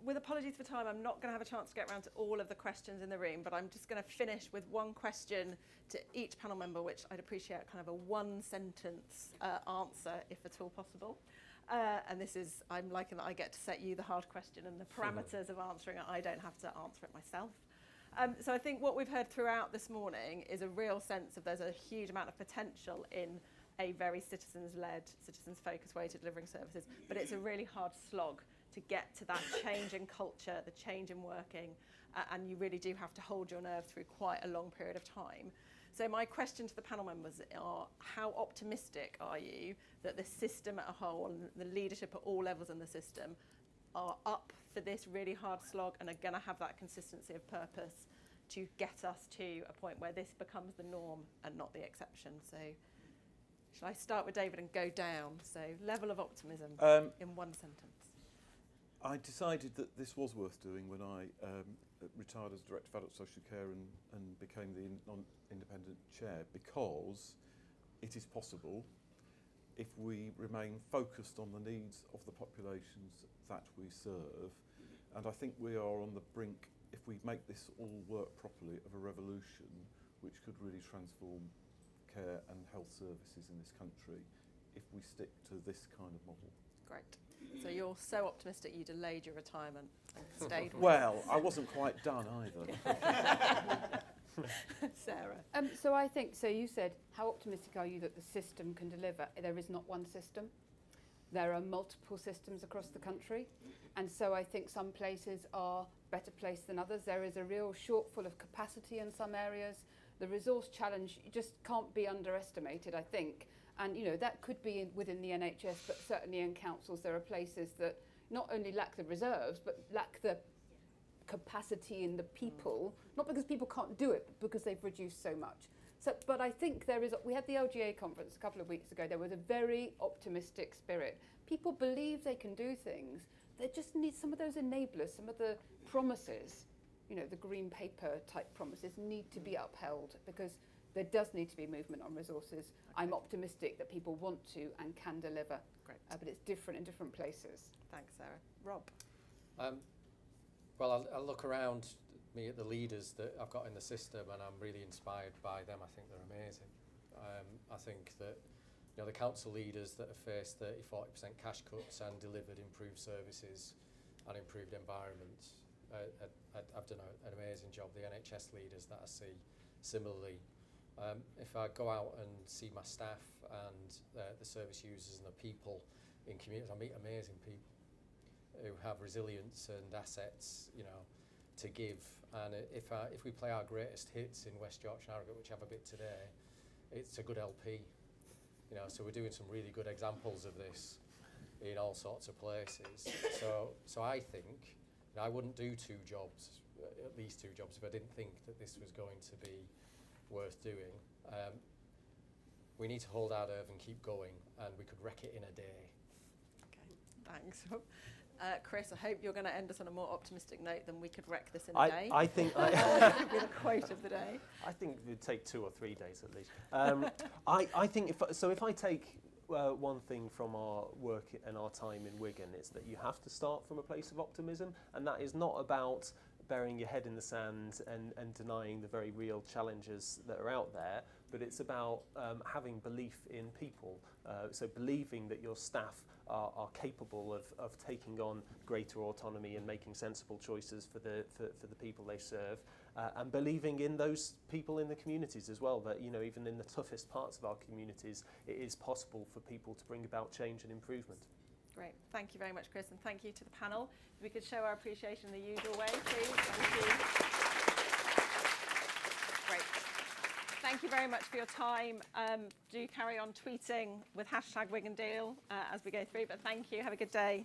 Speaker 6: With apologies for time, I'm not going to have a chance to get around to all of the questions in the room, but I'm just going to finish with one question to each panel member, which I'd appreciate kind of a one-sentence answer, if at all possible. And this is, I'm liking that I get to set you the hard question and the parameters of answering it. I don't have to answer it myself. So I think what we've heard throughout this morning is a real sense of there's a huge amount of potential in a very citizens-led, citizens-focused way to delivering services, but it's a really hard slog to get to that change in culture, the change in working, and you really do have to hold your nerve through quite a long period of time. So my question to the panel members are, how optimistic are you that the system as a whole and the leadership at all levels in the system are up for this really hard slog and are going to have that consistency of purpose to get us to a point where this becomes the norm and not the exception. So shall I start with David and go down? So level of optimism in one sentence.
Speaker 7: I decided that this was worth doing when I retired as Director of Adult Social Care and became the non-independent chair, because it is possible, if we remain focused on the needs of the populations that we serve. And I think we are on the brink, if we make this all work properly, of a revolution which could really transform care and health services in this country if we stick to this kind of model.
Speaker 6: Great. So you're so optimistic you delayed your retirement and stayed with
Speaker 7: Well, I wasn't quite done either.
Speaker 6: Sarah.
Speaker 4: So I think, so you said, how optimistic are you that the system can deliver? There is not one system. There are multiple systems across the country. And so I think some places are better placed than others. There is a real shortfall of capacity in some areas. The resource challenge just can't be underestimated, I think. And, you know, that could be within the NHS, but certainly in councils there are places that not only lack the reserves, but lack the capacity in the people, not because people can't do it, but because they've reduced so much. So, but I think there is, we had the LGA conference a couple of weeks ago, there was a very optimistic spirit. People believe they can do things. They just need some of those enablers, some of the promises, you know, the green paper type promises need to be upheld, because there does need to be movement on resources. Okay. I'm optimistic that people want to and can deliver.
Speaker 6: Great.
Speaker 4: But it's different in different places.
Speaker 6: Thanks, Sarah. Rob?
Speaker 5: Well, I look around me at the leaders that I've got in the system, and I'm really inspired by them. I think they're amazing. I think that, you know, the council leaders that have faced 30-40% cash cuts and delivered improved services and improved environments have done an amazing job. The NHS leaders that I see similarly. If I go out and see my staff and the service users and the people in communities, I meet amazing people who have resilience and assets, you know, to give. And if we play our greatest hits in West Yorkshire and Harrogate, which have a bit today, it's a good LP. You know, so we're doing some really good examples of this in all sorts of places. So I think, you know, I wouldn't do two jobs, at least two jobs, if I didn't think that this was going to be worth doing. We need to hold our nerve and keep going, and we could wreck it in a day.
Speaker 6: Okay, thanks. Chris, I hope you're going to end us on a more optimistic note than we could wreck this in a day.
Speaker 2: I think
Speaker 6: With a quote of the day.
Speaker 2: I think it would take 2 or 3 days at least. I think if I take one thing from our work and our time in Wigan, it's that you have to start from a place of optimism, and that is not about burying your head in the sand and denying the very real challenges that are out there, but it's about having belief in people. So believing that your staff are capable of taking on greater autonomy and making sensible choices for the people they serve, and believing in those people in the communities as well, that, you know, even in the toughest parts of our communities, it is possible for people to bring about change and improvement.
Speaker 6: Great. Thank you very much, Chris, and thank you to the panel. If we could show our appreciation in the usual way, please. Thank you. Great. Thank you very much for your time. Do carry on tweeting with #Wigan Deal as we go through, but thank you. Have a good day.